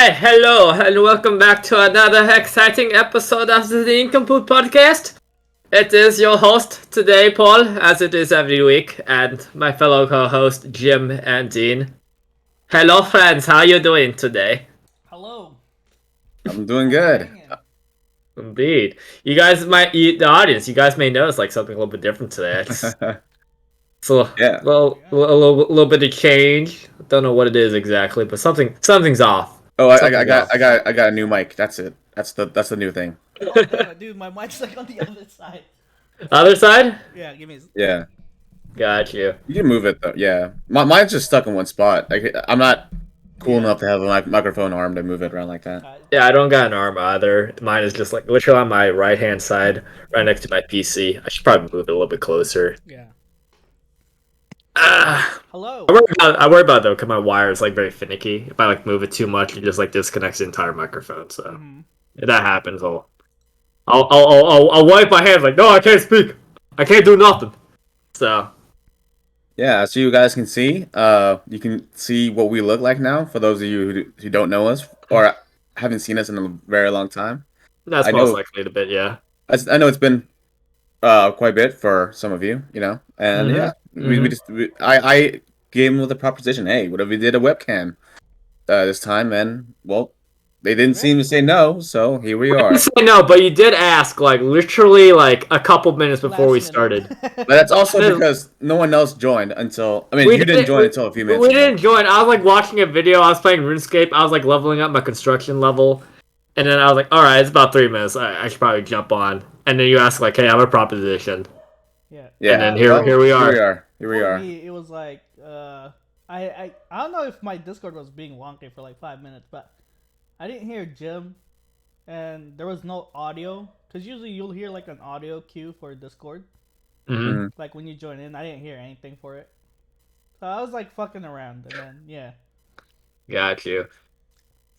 Alright, hello, and welcome back to another exciting episode of the Nincompoops podcast. It is your host today, Paul, as it is every week, and my fellow co-host, Jim and Dean. Hello, friends, how you doing today? Hello. I'm doing good. Indeed. You guys might, the audience, you guys may notice like something a little bit different today. It's a Yeah. little bit of change. Don't know what it is exactly, but something's off. Oh, I Something's off. got a new mic. That's it. That's the new thing. Oh, damn it, dude, my mic's like on the other side. Other side? Yeah, give me. Yeah. Got you. You can move it though. Yeah. Mine's just stuck in one spot. Like I'm not cool enough to have a microphone arm to move it around like that. Yeah, I don't got an arm either. Mine is just like literally on my right hand side, right next to my PC. I should probably move it a little bit closer. Yeah. Hello. Hello. I worry about it though, because my wire is like very finicky. If I like move it too much, it just like disconnects the entire microphone. So if that happens, I'll wipe my hands like, no, I can't speak. I can't do nothing. So Yeah, so you guys can see, you can see what we look like now. For those of you who don't know us or haven't seen us in a very long time, that's most likely the bit. Yeah. I know it's been quite a bit for some of you, and yeah, I gave them with the proposition. Hey, what if we did a webcam this time? And well, they didn't seem to say no, so here we are. Say no, but you did ask like literally like a couple minutes before we started. But that's also because no one else joined until you didn't join until a few minutes. We didn't join. I was like watching a video. I was playing RuneScape. I was like leveling up my construction level, and then I was like, all right, it's about 3 minutes. I should probably jump on. And then you ask like, hey, I have a proposition. Yeah. And then here we are. Here we are. It was like I don't know if my Discord was being wonky for like 5 minutes, but I didn't hear Jim, and there was no audio. Cause usually you'll hear like an audio cue for Discord. Mm-hmm. Like when you join in, I didn't hear anything for it. So I was like fucking around, and then yeah. Got you.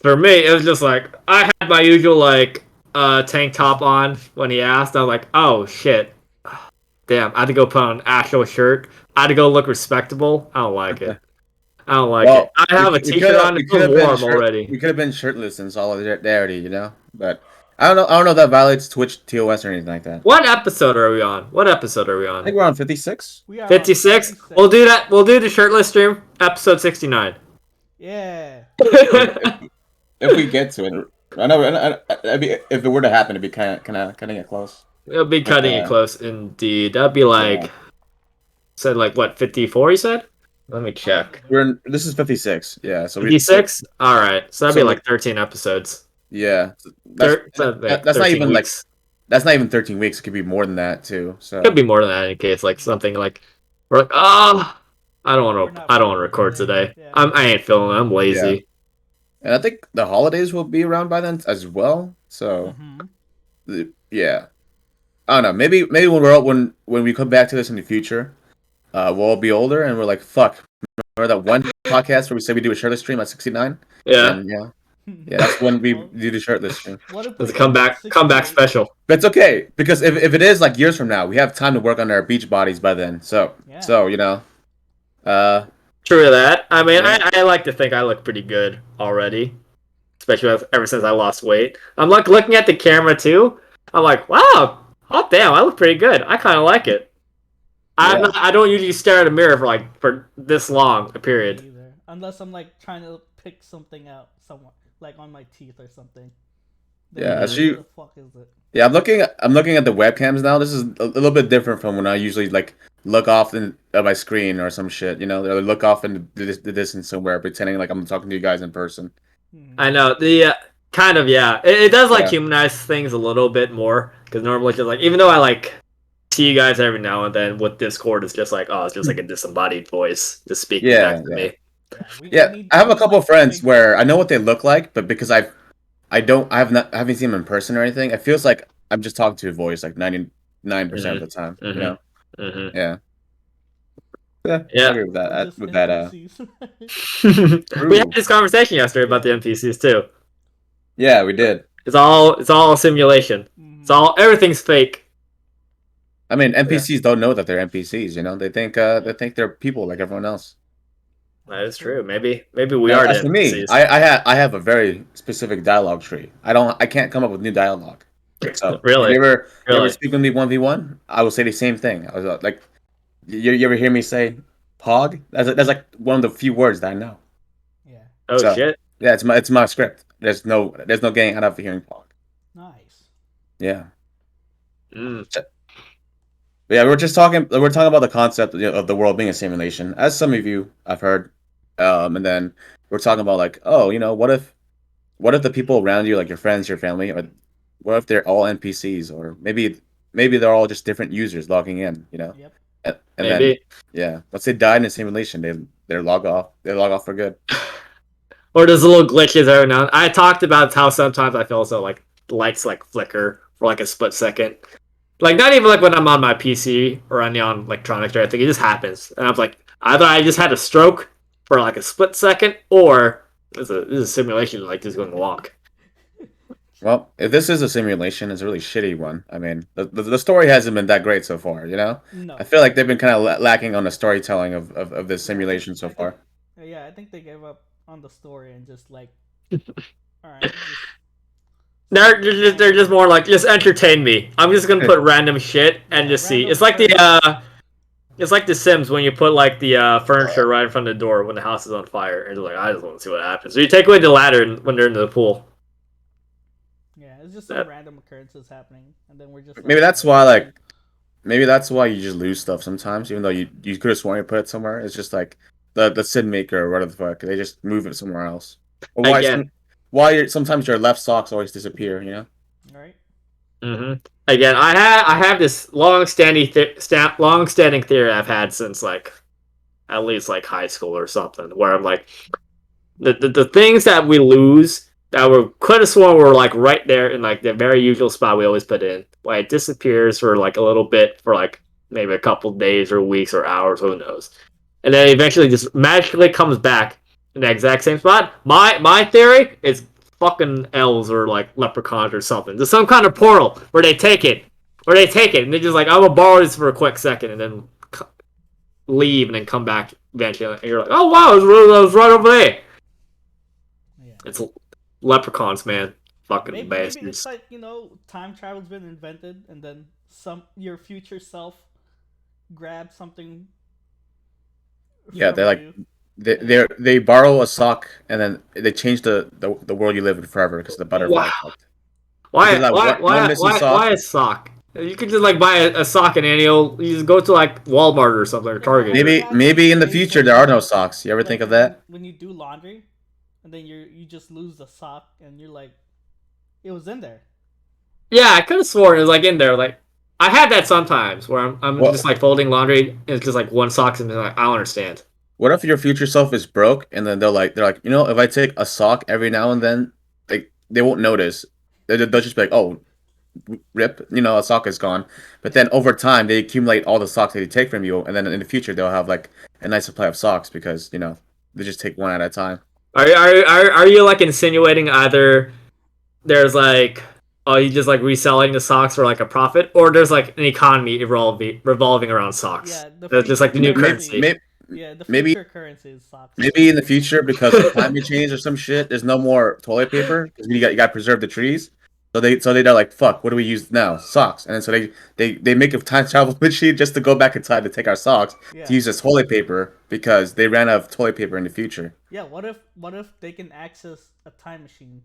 For me, it was just like I had my usual like tank top on when he asked. I was like, oh shit, damn! I had to go put on an actual shirt. I had to go look respectable. I don't like it. I don't like it. I have a t-shirt on. It's warm already. We could have been shirtless in solidarity, But I don't know. I don't know if that violates Twitch TOS or anything like that. What episode are we on? I think we're on 56. We are 56. 56. We'll do that. We'll do the shirtless stream, episode 69. Yeah. If we get to it, I know. If it were to happen, it'd be kind of cutting it close. It'll be cutting it close, indeed. That'd be like, said like what 54? You said. Let me check. This is 56. Yeah. So 56. All right. So that'd be like 13 episodes. Yeah. That's not even weeks. That's not even 13 weeks. It could be more than that too. So could be more than that in case like something like we're like, I don't want to record today. Yeah. I ain't feeling it. I'm lazy. Yeah. And I think the holidays will be around by then as well. So yeah. I don't know. Maybe when we come back to this in the future, we'll all be older and we're like, fuck. Remember that one podcast where we said we do a shirtless stream at 69? Yeah. And yeah, that's when we do the shirtless stream. It's a comeback special. But it's okay because if it is like years from now, we have time to work on our beach bodies by then. So True to that. I mean, I like to think I look pretty good already, especially ever since I lost weight. I'm like looking at the camera too. I'm like, wow, oh damn, I look pretty good. I kind of like it. Yeah. I don't usually stare at a mirror for this long a period. Either. Unless I'm like trying to pick something out somewhere, like on my teeth or something. Then what the fuck is it? Yeah, I'm looking at the webcams now. This is a little bit different from when I usually like look off at my screen or some shit, or look off in the distance somewhere, pretending like I'm talking to you guys in person. I know the kind of It does like humanize things a little bit more because normally it's just like even though I like see you guys every now and then with Discord, it's just like it's just like a disembodied voice just speaking back to me. Yeah, I have a couple of friends where I know what they look like, but because I haven't seen them in person or anything, it feels like I'm just talking to a voice like 99% of the time. Yeah. I agree with that. We had this conversation yesterday about the NPCs too. Yeah, we did. It's all a simulation. Everything's fake. I mean, NPCs don't know that they're NPCs. They think they're people like everyone else. That is true. true. Maybe we are As the for me, NPCs. I have a very specific dialogue tree. I can't come up with new dialogue. So if Really, you ever really. speak with me 1v1, I will say the same thing. I was like, you ever hear me say "pog"? That's like one of the few words that I know. Yeah. Oh So shit. yeah, it's my script. There's no getting out of hearing "pog." Nice. Yeah. Mm. But yeah, we're talking about the concept, of the world being a simulation, as some of you I've heard, and then we're talking about like, oh, what if the people around you, like your friends, your family, or what if they're all NPCs, or maybe they're all just different users logging in, Yep. and then Maybe. yeah, let's say died in a simulation, they log off for good. Or there's little glitches every now and I talked about how sometimes I feel so like lights like flicker for like a split second. Like not even like when I'm on my PC or on electronics or anything, it just happens. And I was like, either I just had a stroke for like a split second, or this is a simulation like just going to walk. Well, if this is a simulation, it's a really shitty one. I mean, the story hasn't been that great so far. I No. feel like they've been kind of lacking on the storytelling of this Yeah, simulation so I think far. yeah, I think they gave up on the story and just like, all right, just They're just more like just entertain me. I'm just gonna put random shit and yeah, just see. random It's like occurrence. it's like The Sims when you put like the furniture right in front of the door when the house is on fire, and you're like, I just want to see what happens. So you take away the ladder when they're in the pool. Yeah, it's just some That, random occurrences happening, and then we're just like, Maybe all that's right, why, let's see. maybe that's why you just lose stuff sometimes, even though you could have sworn you put it somewhere. It's just like the Sid Maker or whatever the fuck. They just move it somewhere else. Or again, sometimes your left socks always disappear. All right. hmm again, I have this long standing theory I've had since like at least like high school or something, where I'm like the things that we lose that we could have sworn were like right there in like the very usual spot we always put in. Why it disappears for like a little bit for like maybe a couple days or weeks or hours, who knows? And then eventually just magically comes back in the exact same spot. My theory is fucking elves or like leprechauns or something. There's some kind of portal where they take it, and they're just like, I'm gonna borrow this for a quick second, and then leave, and then come back eventually. And you're like, oh wow, it was right over there. Yeah. It's leprechauns, man. Fucking Maybe it's bastards. like time travel's been invented, and then your future self grabs something Yeah, from they like you. they borrow a sock and then they change the world you live in forever because of the butterfly Wow. effect. Because that one missing sock. Why a sock? You could just like buy a sock and you just go to like Walmart or something or Yeah, but Target. have you Maybe had maybe in the days future where there are no socks. You ever think like of that? when you do laundry, and then you just lose the sock, and you're like, it was in there. Yeah, I could have sworn it was like in there. Like I had that sometimes where I'm just What like folding laundry and it's just like one sock and like I don't understand. what if your future self is broke and then they're like, if I take a sock every now and then, they won't notice. They'll just be like, oh, rip, a sock is gone. But then over time they accumulate all the socks that they take from you, and then in the future they'll have like a nice supply of socks because they just take one at a time. Are you like insinuating either there's like oh you just like reselling the socks for like a profit, or there's like an economy revolving around socks? Yeah, the That's just future like the new Maybe currency. currency. maybe Yeah, the maybe future currency is socks. maybe in the future, because of climate change or some shit, there's no more toilet paper because you got to preserve the trees. So they're like, fuck, what do we use now? Socks. And then so they make a time travel machine just to go back in time to take our socks to Yeah, use as toilet paper because they ran out of toilet paper in the future. yeah. What if they can access a time machine,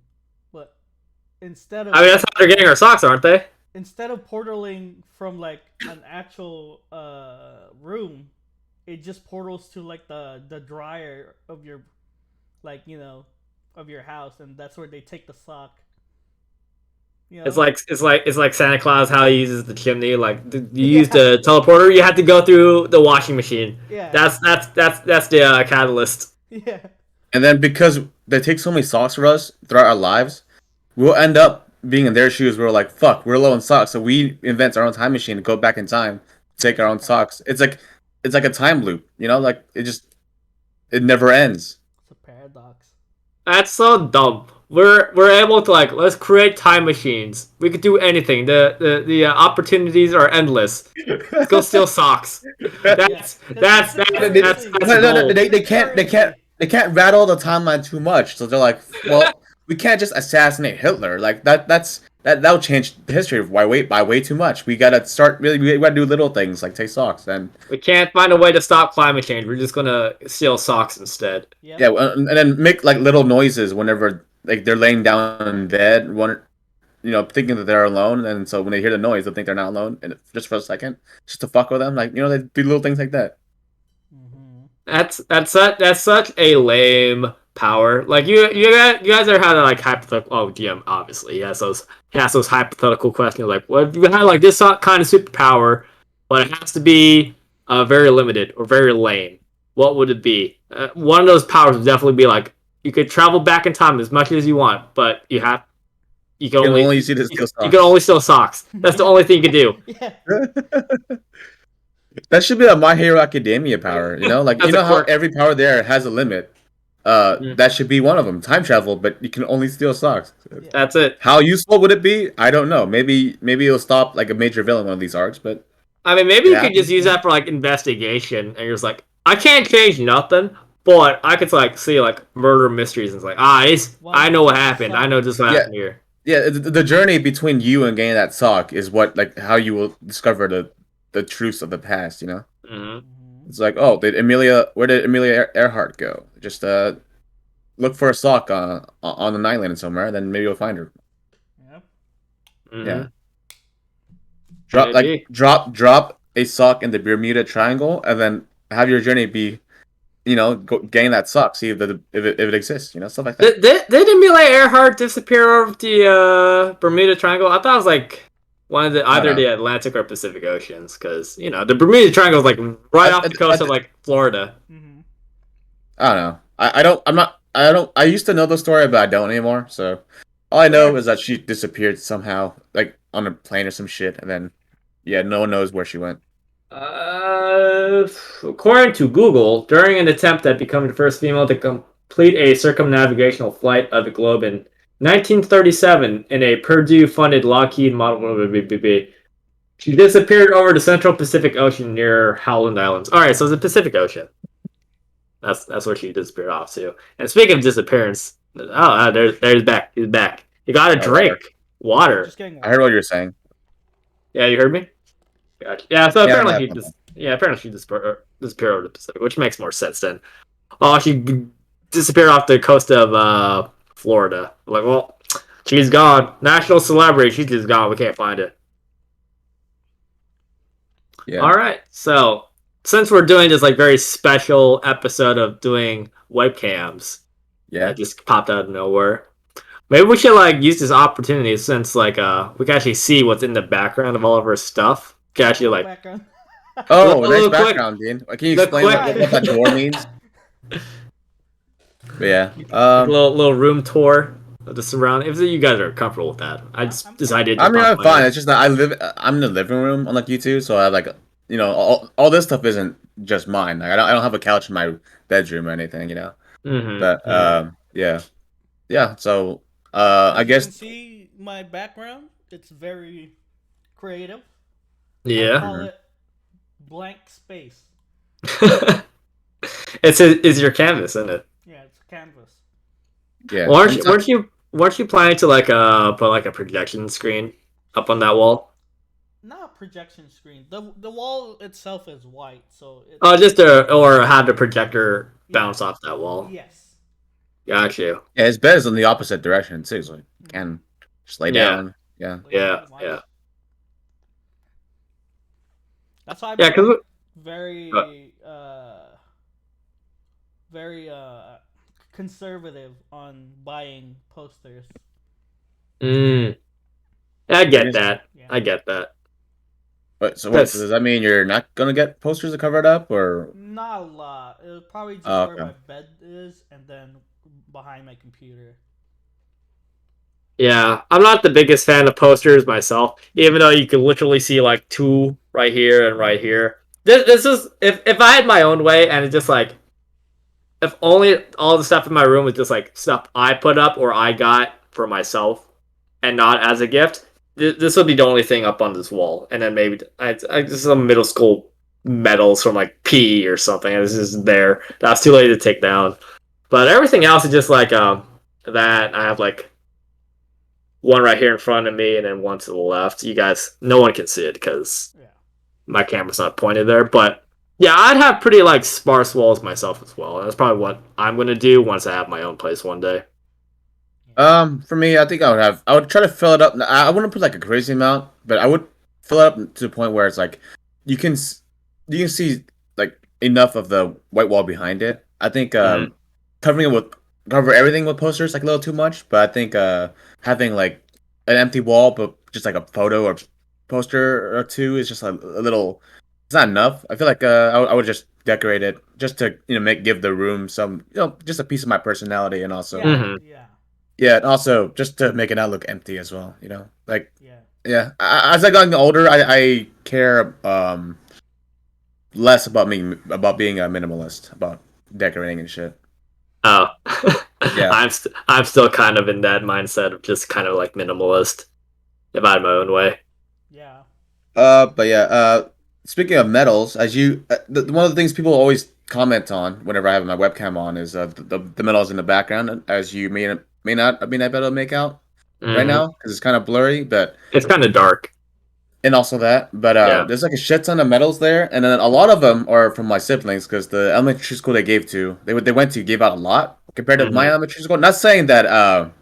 but instead I of mean that's how they're getting our socks, aren't they? portaling from like an actual room, it just portals to like the dryer of your like of your house, and that's where they take the sock. You know? It's like Santa Claus how he uses the chimney. Like you use Yeah, the teleporter, you have to go through the washing machine. yeah, That's the catalyst. yeah, And then because they take so many socks for us throughout our lives, we'll end up being in their shoes. We're like, fuck, we're low on socks, so we invent our own time machine to go back in time, take our own socks. It's like a time loop, like it never ends. it's a paradox. That's so dumb. we're able to like let's create time machines. We could do anything. The opportunities are endless. Let's go steal socks. Yeah, because seriously, That's No, a no, no, goal. they can't rattle the timeline too much. So they're like, well, we can't just assassinate Hitler. Like that'll change the history of by way too much. We gotta start really. We gotta do little things like take socks and We can't find a way to stop climate change. We're just gonna steal socks instead. Yep. yeah, and then make like little noises whenever like they're laying down in bed, one, thinking that they're alone, and so when they hear the noise, they'll think they're not alone, and just for a second, just to fuck with them, like they do little things like that. Mm-hmm. That's such a lame power. Like you guys are having like hypothetical. Oh, DM obviously he has those hypothetical questions like, what if you had like this kind of superpower, but it has to be very limited or very lame? What would it be? One of those powers would definitely be like you could travel back in time as much as you want, but you can You can only only see the steel you can only steal socks. That's the only thing you can do. Yeah. That should be a My Hero Academia power, like That's you know a how quirk. every power there has a limit. That should be one of them. Time travel, but you can only steal socks. Yeah. That's it. How useful would it be? I don't know. Maybe it'll stop like a major villain in one of these arcs, but I mean, maybe you Yeah. could just use that for like investigation, and you're just like, I can't change nothing, but I could like see like murder mysteries, and it's like, I know what happened. I know just what Yeah. happened here. yeah, the journey between you and getting that sock is what like how you will discover the truths of the past. Hmm Mm-hmm. It's like, oh, where did Amelia Earhart go? Just look for a sock on an island somewhere, then maybe you'll find her. Yep. hmm Yeah. Maybe. Drop a sock in the Bermuda Triangle, and then have your journey be, getting that sock, see if it exists, stuff like that. Did Amelia Earhart disappear over the Bermuda Triangle? I thought it was like one of I either don't the Atlantic or Pacific Oceans, because the Bermuda Triangle is like right off the coast of like Florida. Mm-hmm. I don't know. I don't. I'm not. I don't. I used to know the story, but I don't anymore. So all I know is that she disappeared somehow, like on a plane or some shit, and then yeah, no one knows where she went. According to Google, during an attempt at becoming the first female to complete a circumnavigational flight of the globe in 1937 in a Purdue-funded Lockheed model, she disappeared over the Central Pacific Ocean near Howland Islands. All right, so it's the Pacific Ocean. That's where she disappeared off to. And speaking of disappearance, there's back. He's back. You got to Oh, drink water. Just getting I heard what you were saying. Yeah, you heard me. Gotcha. Yeah, so Yeah, apparently yeah. apparently she disappeared over the Pacific, which makes more sense then. Oh, she disappeared off the coast of Florida. Like, well, she's gone. National celebrity. She's just gone. We can't find her. Yeah. All right. So since we're doing this like very special episode of doing webcams, Yeah. that just popped out of nowhere. Maybe we should like use this opportunity since like we can actually see what's in the background of all of her stuff. We can actually like background. Oh, Little nice quick- background, Dean. Can you explain what that door means? But yeah. little room tour of the surround. If you guys are comfortable with that, I just decided. I mean, I'm fine. It's just that I'm in the living room, unlike you two, so I have like, all this stuff isn't just mine. Like, I don't have a couch in my bedroom or anything, Mm-hmm. But yeah. So I You guess can see my background. It's very creative. I Yeah. call it blank space. It's your canvas, isn't it? Yeah, it's a canvas. yeah. Well, And so- weren't you planning to like put like a projection screen up on that wall? Not a projection screen. The wall itself is white, so it's, Oh, or have the projector bounce off that wall. yes. Got you. yeah, his bed is in the opposite direction too, so you can just lay Yeah. down. Yeah. Yeah, yeah. That's why I Yeah, because very very conservative on buying posters. I get that. Yeah. I get that. But so That's- does that mean you're not gonna get posters to cover it up, or Not a lot. It'll probably just Oh, where okay. my bed is, and then behind my computer. Yeah, I'm not the biggest fan of posters myself, even though you can literally see like two right here and right here. This is if I had my own way and it just like if only all the stuff in my room was just like stuff I put up or I got for myself, and not as a gift, this would be the only thing up on this wall. And then maybe just some middle school medals from like PE or something. And this is there. That's too late to take down. But everything else is just like that. I have like one right here in front of me, and then one to the left. You guys, no one can see it because my camera's not pointed there. But yeah, I'd have pretty like sparse walls myself as well. That's probably what I'm gonna do once I have my own place one day. For me, I think I would try to fill it up. I wouldn't put like a crazy amount, but I would fill it up to the point where it's like you can you can see like enough of the white wall behind it. I think covering it with cover everything with posters like a little too much, but I think having like an empty wall but just like a photo or poster or two is just a little. It's not enough. I feel like I would just decorate it just to give the room some just a piece of my personality and also. Yeah. Yeah, and also just to make it not look empty as well, like Yeah. yeah. As I got older, I care less about being a minimalist, about decorating and shit. Oh, Yeah. I'm still kind of in that mindset of just kind of like minimalist, if I had my own way. Yeah. But yeah. Speaking of medals, as you, one of the things people always comment on whenever I have my webcam on is the medals in the background, as you may not be able to make out right now because it's kind of blurry, but it's kind of dark. And also that, but there's like a shit ton of medals there, and then a lot of them are from my siblings because the elementary school they went to gave out a lot compared to my elementary school. Not saying that I'm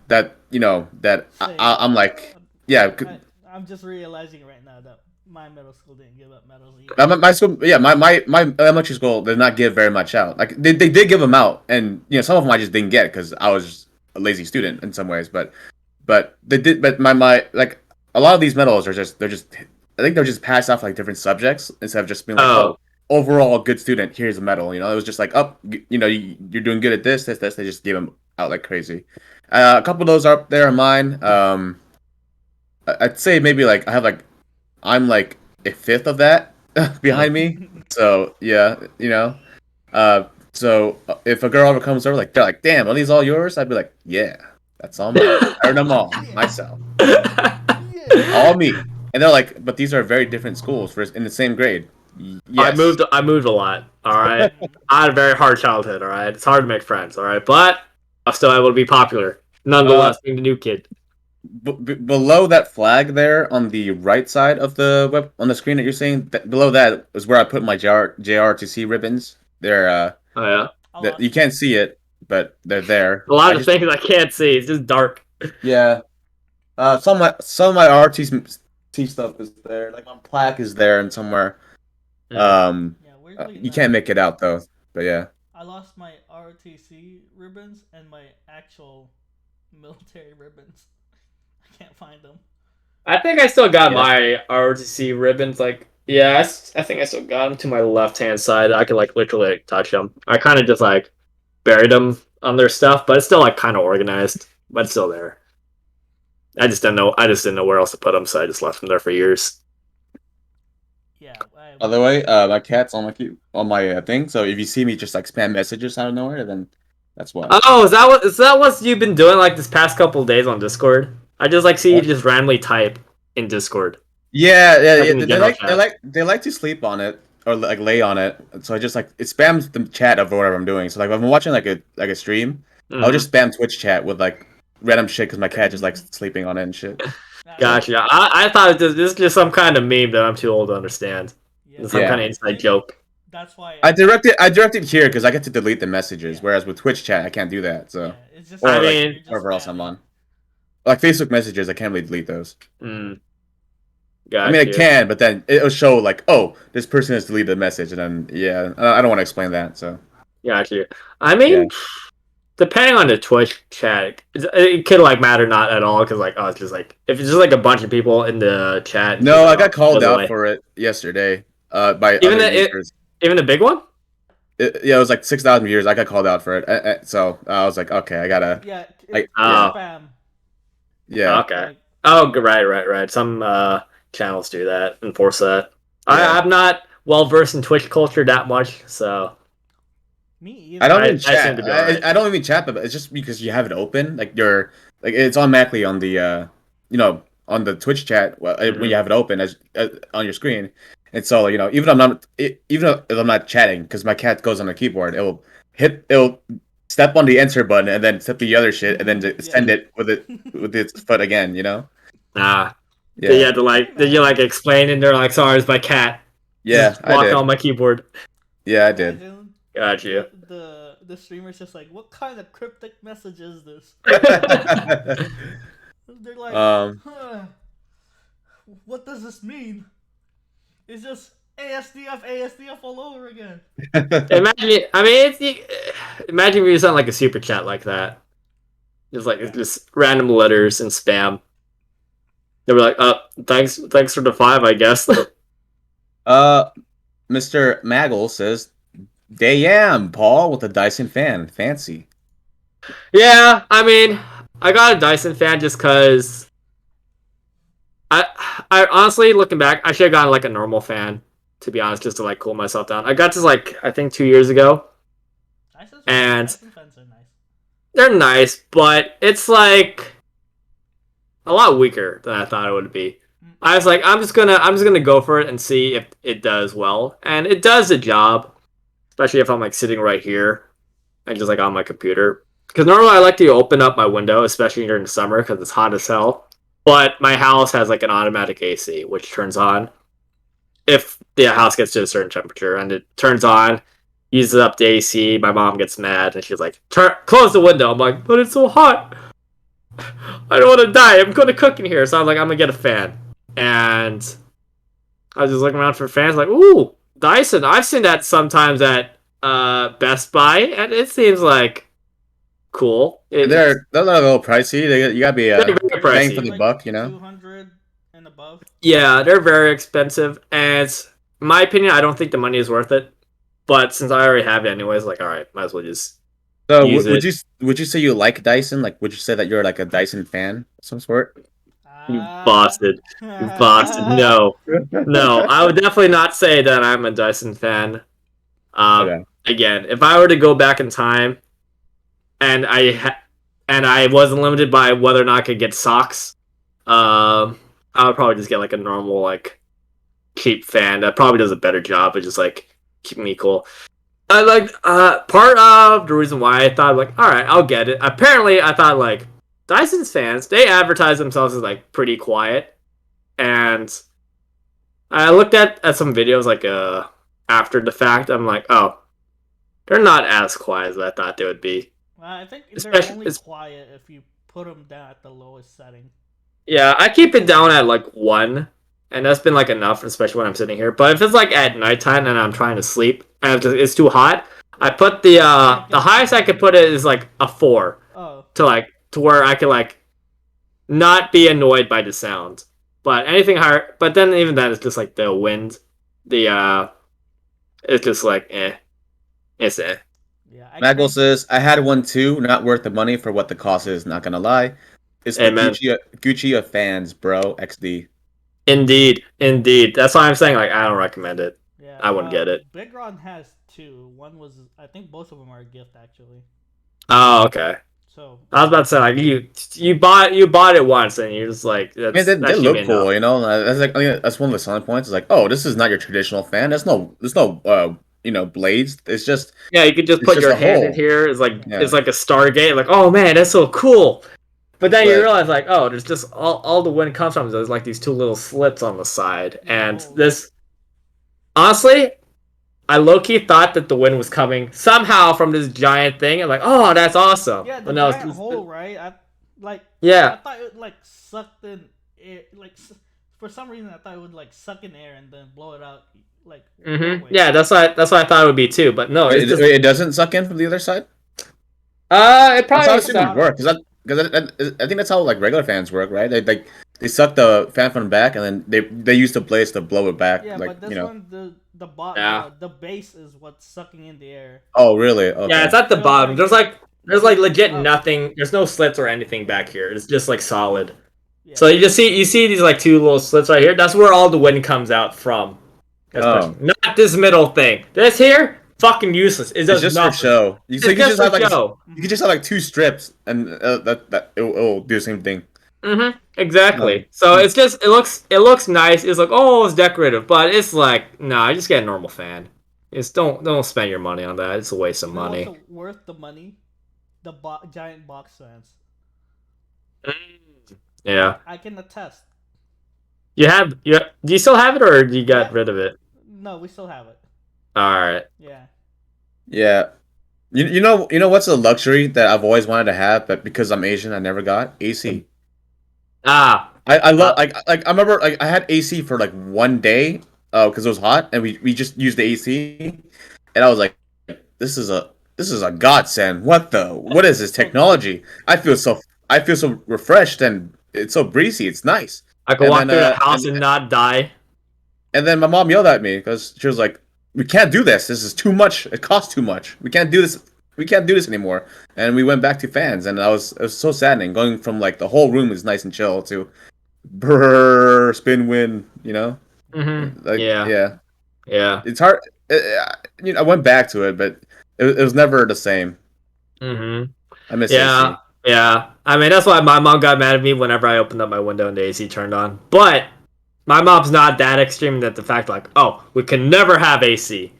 like I'm just realizing right now that my middle school didn't give up medals either. My school, yeah, my elementary school did not give very much out. Like they did give them out, and some of them I just didn't get because I was a lazy student in some ways, but they did. But my like. A lot of these medals are they're just I think they're just passed off like different subjects instead of just being like overall good student, here's a medal. It was just like you're doing good at this. They just gave them out like crazy. A couple of those are up there on mine. I'd say maybe like I'm like a fifth of that behind me. So yeah, so if a girl ever comes over they're like, damn, are these all yours? I'd be like, yeah, that's all mine. I earned them all myself. All me. And they're like, but these are very different schools in the same grade. Yes. I moved a lot. All right. I had a very hard childhood. All right. It's hard to make friends. All right. But I'm still able to be popular. Nonetheless, being the new kid. Below that flag there on the right side of the on the screen that you're seeing, below that is where I put my JRTC ribbons. They're oh yeah. You can't see it, but they're there. A lot of things I can't see. It's just dark. Yeah. Some of my RTC stuff is there. Like my plaque is there and somewhere. You can't make it out though. But yeah. I lost my RTC ribbons and my actual military ribbons. I can't find them. I think I still got my RTC ribbons. Like, yeah, I think I still got them to my left-hand side. I could like literally touch them. I kind of just like buried them on their stuff, but it's still like kind of organized. But it's still there. I just didn't know where else to put them, so I just left them there for years. Yeah. By the way, my cat's on my thing. So if you see me just like spam messages out of nowhere, then that's why. Oh, is that what you've been doing like this past couple of days on Discord? I just like see you just randomly type in Discord. Yeah. They like to sleep on it or like lay on it. So I just like it spams the chat of whatever I'm doing. So like if I'm watching like a stream, I'll just spam Twitch chat with like random shit because my cat just likes sleeping on it and shit. Gotcha. I thought this is just some kind of meme that I'm too old to understand. Yeah. Some kind of inside joke. That's why I directed here because I get to delete the messages, whereas with Twitch chat I can't do that. So it's just wherever else I'm on, like Facebook messages, I can't really delete those. Gotcha. I mean I can, but then it'll show like, oh, this person has deleted the message, and then I don't want to explain that. So gotcha. I mean. Depending on the Twitch chat, it could like matter not at all because like it's just like if it's just like a bunch of people in the chat. No, I got called out for it yesterday. By even the big one. It was like 6,000 viewers. I got called out for it, so I was like, okay, I gotta. Spam. Yeah. Okay. Oh, right. Some channels do that, enforce that. Yeah. I'm not well versed in Twitch culture that much, so. Me I either. don't even I seem chat. to be alright. I don't even chat, but it's just because you have it open. Like it's automatically on the on the Twitch chat when you have it open as on your screen. And so even if I'm not chatting, because my cat goes on the keyboard, it'll step on the enter button and then step the other shit and then send it with its foot again. Nah. Did you Yeah, have to did you explain and they're like, sorry, it's my cat. yeah, Just I walk did. on my keyboard. Yeah, I did. Imagine Got you. the streamer's just like, what kind of cryptic message is this? They're like, huh, what does this mean? It's just ASDF all over again. Imagine, I mean, imagine if you sent like a super chat like that. Just random letters and spam. They were like, thanks for the 5, I guess. Mr. Maggle says, "Damn, Paul with the Dyson fan, fancy." Yeah, I mean, I got a Dyson fan just because I honestly, looking back, I should have gotten like a normal fan, to be honest, just to like cool myself down. I got this I think 2 years ago, and Dyson fans are nice. they're nice, but it's like a lot weaker than I thought it would be. I was like, I'm just gonna go for it and see if it does well, and it does the job, especially if I'm like sitting right here and just like on my computer. Because normally I like to open up my window, especially during the summer, because it's hot as hell. But my house has like an automatic AC, which turns on if the house gets to a certain temperature, and it turns on, uses up the AC. My mom gets mad, and she's like, close the window. I'm like, but it's so hot. I don't want to die. I'm going to cook in here. So I'm like, I'm going to get a fan. And I was just looking around for fans, like, ooh, Dyson. I've seen that sometimes at Best Buy, and it seems like cool. They're a little pricey. You gotta be paying for the like buck, 200 and above. Yeah, they're very expensive, and in my opinion, I don't think the money is worth it. But since I already have it anyways, like, all right, might as well just. So would you say you like Dyson? Like, would you say that you're like a Dyson fan of some sort? You bastard. You bastard. No. No, I would definitely not say that I'm a Dyson fan. Okay. Again, if I were to go back in time and I wasn't limited by whether or not I could get socks, I would probably just get like a normal, like, cheap fan that probably does a better job of just like keeping me cool. I like part of the reason why I thought like, all right, I'll get it. Apparently, I thought like Dyson's fans, they advertise themselves as like pretty quiet, and I looked at some videos like after the fact. I'm like, oh, they're not as quiet as I thought they would be. I think they're only quiet if you put them down at the lowest setting. Yeah, I keep it down at like 1, and that's been like enough, especially when I'm sitting here. But if it's like at nighttime and I'm trying to sleep and it's too hot, I put the highest I could put it is like a 4 to where I could like not be annoyed by the sound. But anything higher, but then even that is just like the wind, it's just like it's eh. Yeah, Maggle says, I had one too, not worth the money for what the cost is, not gonna lie. It's the Gucci of fans, bro. XD. Indeed. That's why I'm saying like I don't recommend it. Yeah, I wouldn't get it. Big Ron has 2. One was, I think both of them are a gift actually. Oh, okay. So I was about to say like you bought it once and you're just like that's, they look cool, That's like that's one of the selling points. It's like, oh, this is not your traditional fan. There's no blades. It's just you could just put your hand in here. It's like it's like a Stargate. Like, oh man, that's so cool. But then you realize like, oh, there's just all the wind comes from. There's like these 2 little slits on the side, and this. Honestly, I low-key thought that the wind was coming somehow from this giant thing. I'm like, oh, that's awesome. Yeah, the giant hole, right? I thought it like sucked in air. Like for some reason, I thought it would like suck in air and then blow it out. Like. Yeah, that's what I thought it would be too. But no, it doesn't suck in from the other side. It probably doesn't work because I think that's how like regular fans work, right? They suck the fan from the back and then they use the blades to blow it back. Yeah, like, but this one the bottom, the base is what's sucking in the air. Oh, really? Okay. Yeah, it's at the bottom. There's like legit nothing. There's no slits or anything back here. It's just like solid. Yeah. So you see these like 2 little slits right here. That's where all the wind comes out from. Not this middle thing. This here, fucking useless. It It's does just for nothing. show. So It's just for show. you can just have like two strips, and it'll do the same thing. Exactly. So it's just it looks nice. It's like, oh, it's decorative, but it's like, nah, just get a normal fan. It's don't spend your money on that. It's a waste of You know what's money. worth the money? The giant box fans. Yeah. I can attest. Do you still have it, or do you got rid of it? No, we still have it. All right. Yeah. Yeah. You know what's a luxury that I've always wanted to have, but because I'm Asian, I never got AC. Ah. I love I remember like I had AC for like one day, because it was hot, and we just used the AC, and I was like, this is a godsend. What is this technology? I feel so refreshed, and it's so breezy. It's nice. I could And walk then through the house and not die. and then my mom yelled at me because she was like, "We can't do this. This is too much. It costs too much. We can't do this. We can't do this anymore." And we went back to fans, and it was so saddening going from like the whole room is nice and chill to brrr, spin wind. Like Yeah. yeah, Yeah. it's hard. I went back to it, but it was never the same. I miss Yeah. AC. Yeah. I mean, that's why my mom got mad at me whenever I opened up my window and the AC turned on. But my mom's not that extreme that the fact like, oh, we can never have AC.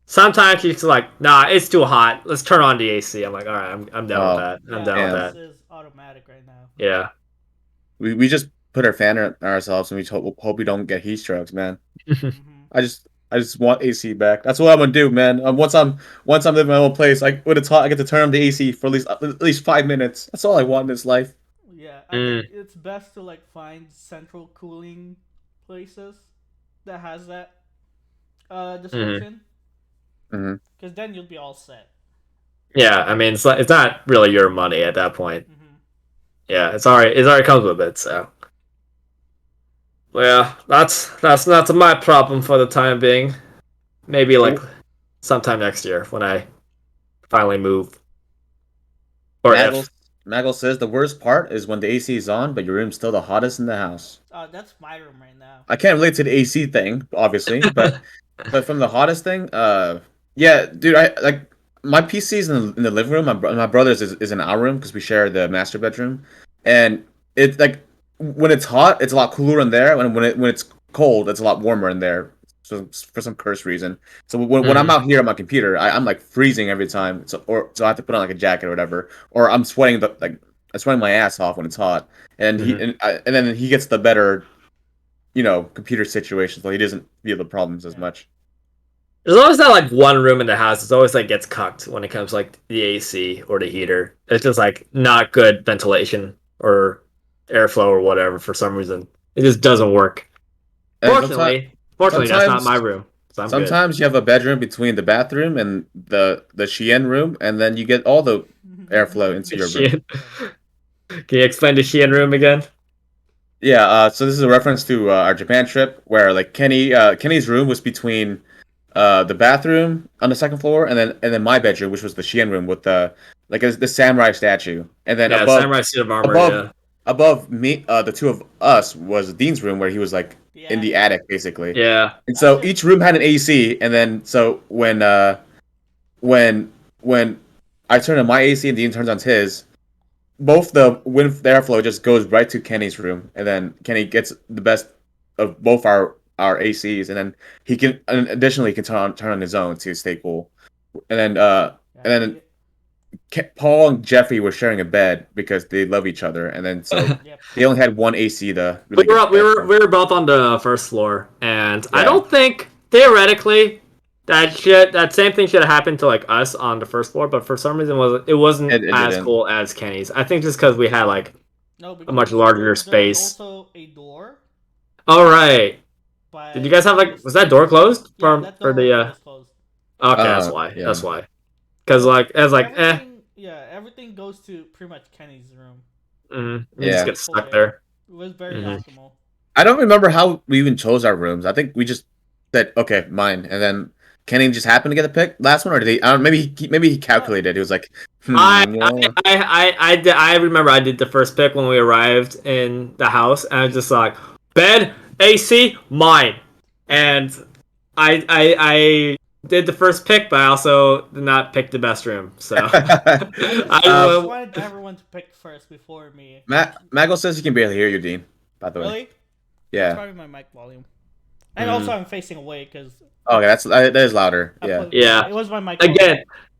Sometimes she's like, nah, it's too hot. Let's turn on the AC. I'm like, all right, I'm down with that. I'm down with that. This is automatic right now. Yeah. We just put our fan on ourselves, and we hope we don't get heat strokes, man. I just want AC back. That's what I'm gonna do, man. Once I'm living in my own place, when it's hot, I get to turn on the AC for at least 5 minutes. That's all I want in this life. Yeah, I think it's best to like find central cooling places that has that description. Because then you'll be all set. Yeah, I mean, it's not really your money at that point. Yeah, it already comes with it. So, well, that's not my problem for the time being. Maybe like sometime next year when I finally move. Or Maggle says the worst part is when the AC is on, but your room's still the hottest in the house. That's my room right now. I can't relate to the AC thing, obviously, but from the hottest thing, yeah, dude, I like my PC's in the living room. My brother's is in our room because we share the master bedroom, and it's like when it's hot, it's a lot cooler in there. When it's cold, it's a lot warmer in there. So for some curse reason. So when I'm out here on my computer, I'm like freezing every time. So I have to put on like a jacket or whatever, or I'm sweating I'm sweating my ass off when it's hot, and and then he gets the better, computer situation, so he doesn't feel the problems as much. There's always that like one room in the house. It's always like gets cucked when it comes to, like the AC or the heater. It's just like not good ventilation or airflow or whatever for some reason. It just doesn't work. Fortunately, that's not my room. So sometimes you have a bedroom between the bathroom and the Shein room, and then you get all the airflow into your room. Can you explain the Shein room again? Yeah, so this is a reference to our Japan trip where like Kenny's room was between the bathroom on the second floor and then my bedroom, which was the Shein room with the samurai statue, and then samurai suit of armor. Above me, the two of us was Dean's room where he was like in the attic basically. Yeah, and so each room had an AC, and then so when I turn on my AC and Dean turns on his, both the airflow just goes right to Kenny's room, and then Kenny gets the best of both our ACs, and then he can additionally can turn on his own to stay cool, and then Paul and Jeffrey were sharing a bed because they love each other, and then so they only had one AC. We were both on the first floor, and I don't think theoretically that same thing should have happened to like us on the first floor, but for some reason it wasn't as cool as Kenny's. I think just because we had like a much larger space. There was also a door. All right. Did you guys have was that door closed for the? Was closed. Okay, that's why. Yeah. That's why. Because everything goes to pretty much Kenny's room. You just get stuck there. It was very optimal. I don't remember how we even chose our rooms. I think we just said, okay, mine, and then Kenny just happened to get the pick last one, or did he? I don't know, maybe he calculated. He was like, I remember I did the first pick when we arrived in the house, and I was just like, bed, AC, mine, and I did the first pick, but I also did not pick the best room. So I just I wanted everyone to pick first before me. Mago says he can barely hear you, Dean. By the way. Really? That's Yeah. probably my mic volume. And also, I'm facing away because. Okay, that is louder. Yeah. Yeah. It was my mic.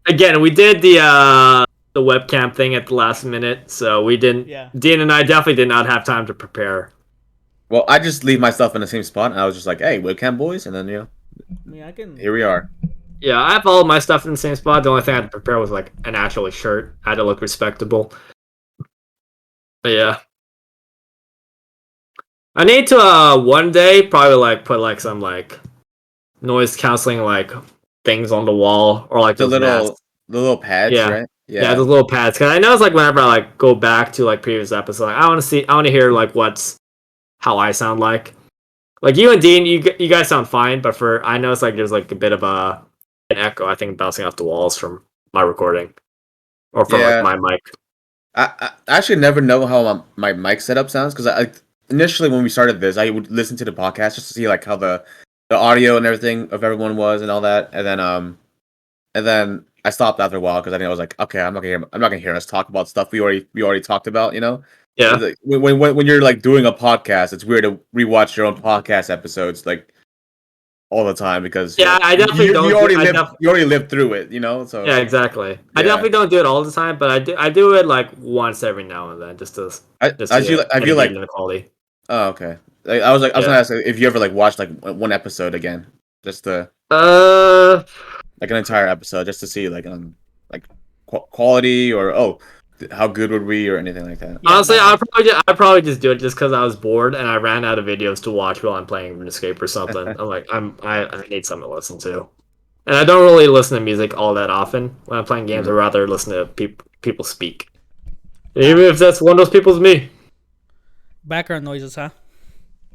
Again, we did the webcam thing at the last minute, so we didn't. Yeah. Dean and I definitely did not have time to prepare. Well, I just leave my stuff in the same spot, and I was just like, "Hey, webcam boys," and then I mean, I can. here we are. Yeah, I have all of my stuff in the same spot. The only thing I had to prepare was like an actual shirt. I had to look respectable. But yeah. I need to one day probably like put like some like noise canceling like things on the wall or like The those masks. little pads, Yeah. right? Yeah, those little pads. Cause I know it's like whenever I like go back to like previous episodes, like, I want to hear like how I sound like. Like you and Dean, you guys sound fine, but I know it's like there's like a bit of an echo. I think bouncing off the walls from my recording or from like my mic. I actually never know how my mic setup sounds because I initially when we started this, I would listen to the podcast just to see like how the audio and everything of everyone was and all that, and then I stopped after a while because I think I was like, okay, I'm not gonna hear us talk about stuff we already talked about, you know. Yeah. Like, when you're like doing a podcast, it's weird to rewatch your own podcast episodes like all the time because I definitely don't. You already lived through it, you know. So yeah, exactly. Yeah. I definitely don't do it all the time, but I do it like once every now and then just to I feel like the quality. Oh, okay. I was gonna ask if you ever like watched like one episode again, just to like an entire episode, just to see like quality or how good would we or anything like that. Honestly, I'd probably just do it just because I was bored and I ran out of videos to watch while I'm playing RuneScape or something. I'm like I need something to listen to, and I don't really listen to music all that often when I'm playing games. I'd rather listen to people speak, even if that's one of those people's me. Background noises, huh?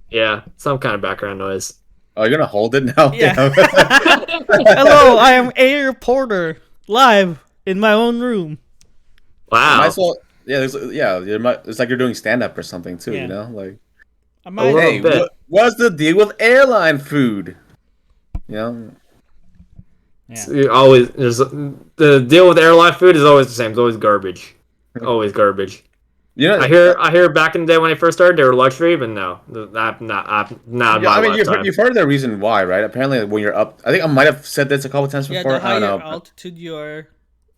Yeah, some kind of background noise. Oh, you're gonna hold it now? Yeah. Hello, I am a reporter live in my own room. Wow. Might as well, it's like you're doing stand up or something too, you know? Like, hey, what's the deal with airline food? You know? Yeah. The deal with airline food is always the same. It's always garbage. Always garbage. You know, I hear back in the day when they first started, they were luxury, but no, not I mean, you've heard the reason why, right? Apparently, when you're up, I think I might have said this a couple times before. The higher I don't know. altitude you are.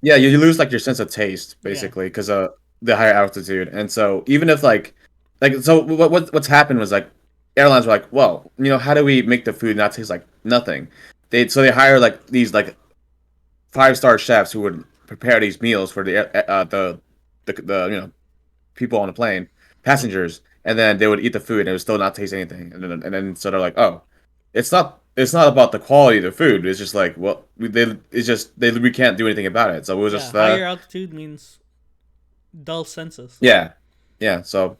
Yeah, you lose like your sense of taste basically because of the higher altitude, and so even if so what's happened was like airlines were like, well, you know, how do we make the food not taste like nothing? They hire like these like 5-star chefs who would prepare these meals for the you know, people on the plane, passengers, and then they would eat the food and it would still not taste anything, and then so they're like, oh, it's not about the quality of the food. It's just like, well, we can't do anything about it. So it was just higher altitude means dull senses. Yeah. So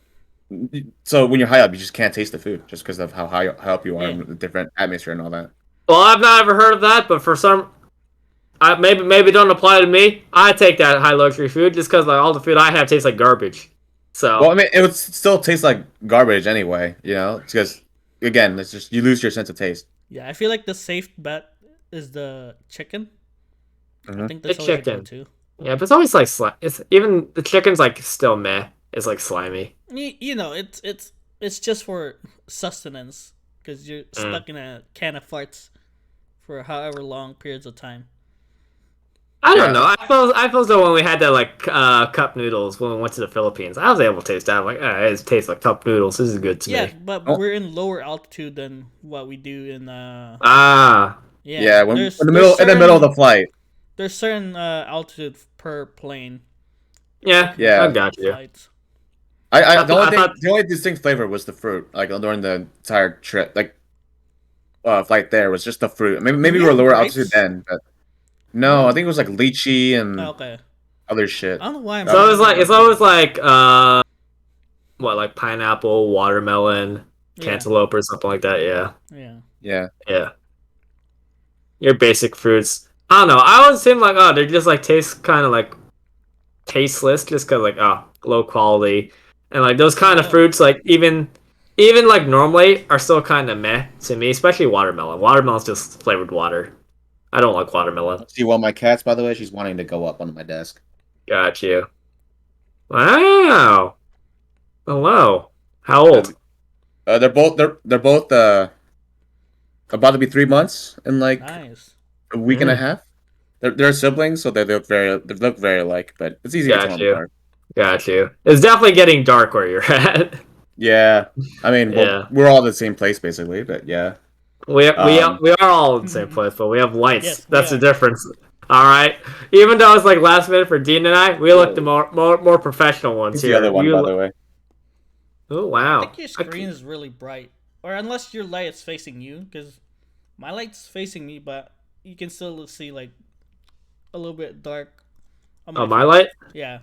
when you're high up, you just can't taste the food just because of how high up you are in the different atmosphere and all that. Well, I've not ever heard of that, but for some, maybe it don't apply to me. I take that high luxury food just because like all the food I have tastes like garbage. So well, I mean, it would still taste like garbage anyway, you know, because again, it's just you lose your sense of taste. Yeah, I feel like the safe bet is the chicken. Mm-hmm. I think that's the all chicken. I go to. Yeah, but it's always like it's even the chicken's like still meh. It's like slimy. You know, it's just for sustenance because you're stuck in a can of farts for however long periods of time. I don't know. I suppose though when we had that like cup noodles when we went to the Philippines, I was able to taste that. I'm like, it tastes like cup noodles. This is good to me. Yeah, but we're in lower altitude than what we do in. Yeah, in the middle of the flight. There's certain altitude per plane. Yeah, I got you. Flights. The only distinct flavor was the fruit. Like during the entire trip, like flight there was just the fruit. Maybe we were lower altitude then, but no, I think it was like lychee and other shit. I don't know why. It's always like like pineapple, watermelon, cantaloupe, or something like that. Yeah. Your basic fruits. I don't know. I always seem like they just like taste kind of like tasteless, just because like low quality, and like those kind of fruits like even like normally are still kind of meh to me, especially watermelon. Watermelon's just flavored water. I don't like watermelon. See one of my cats, by the way. She's wanting to go up on my desk. Got you. Wow. Hello. How old? They're both about to be 3 months in like Nice. a week and a half. They're siblings, so they look very alike, but it's easy to tell Got them you. apart. Got you. It's definitely getting dark where you're at. Yeah, I mean, well, Yeah. we're all in the same place basically, but yeah. We Um, we are all in the same place, but we have lights. Yes, we That's the are. difference. All right. Even though it's like last minute for Dean and I, we look the more professional ones he's the other here. one, by the way. Oh I wow. think your screen is really bright, or unless your light is facing you, because my light's facing me, but you can still see like a little bit dark on Oh, my my face. light? Yeah,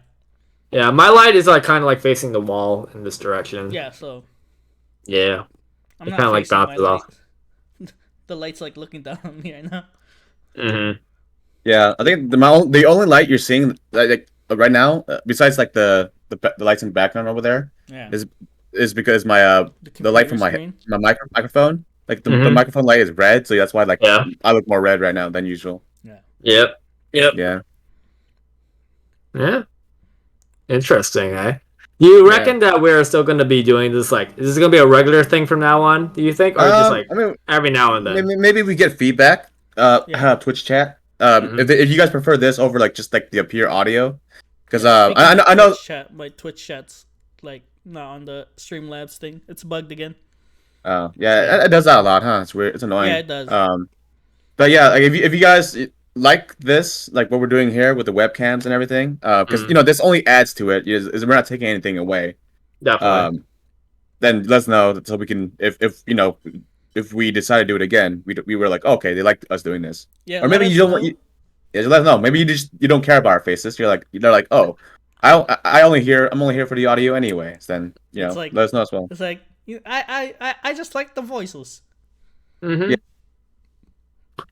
Yeah, my light is like kind of like facing the wall in this direction. yeah. So Yeah. I'm It not kind of like facing my bounces light. off. The light's like looking down on me right now. Mm-hmm. Yeah, I think the only light you're seeing like right now, besides like the lights in the background over there, Yeah, is is because my the the light computer from my screen. microphone, like the Mm-hmm. microphone light is red, so that's why like Yeah. I look more red right now than usual. Yeah, Yep. Yep. Yeah, Yeah. Interesting, eh? You yeah. reckon that we're still going to be doing this? Like, is this going to be a regular thing from now on? Do you think, or just like I mean, every now and then? maybe we get feedback. yeah. Twitch chat. Mm-hmm. If you guys prefer this over like just like the pure audio, because Yeah, speaking of I know. Twitch chat, my Twitch chat's like not on the Streamlabs thing. It's bugged again. Yeah, Yeah, it does that a lot, huh? It's weird. It's yeah, annoying. it does. But yeah, like if you guys like this, like what we're doing here with the webcams and everything, because Mm-hmm. this only adds to it. Is we're not taking anything away. Definitely. Um, then let us know so we can if we decide to do it again, we were like, okay, they like us doing this, Yeah, or let maybe you us don't want know. yeah, just let us know. Maybe you don't care about our faces. They're like, oh, I'm only here for the audio anyways. Then It's like let us know as well. it's like I just like the voices. Mm-hmm. Yeah,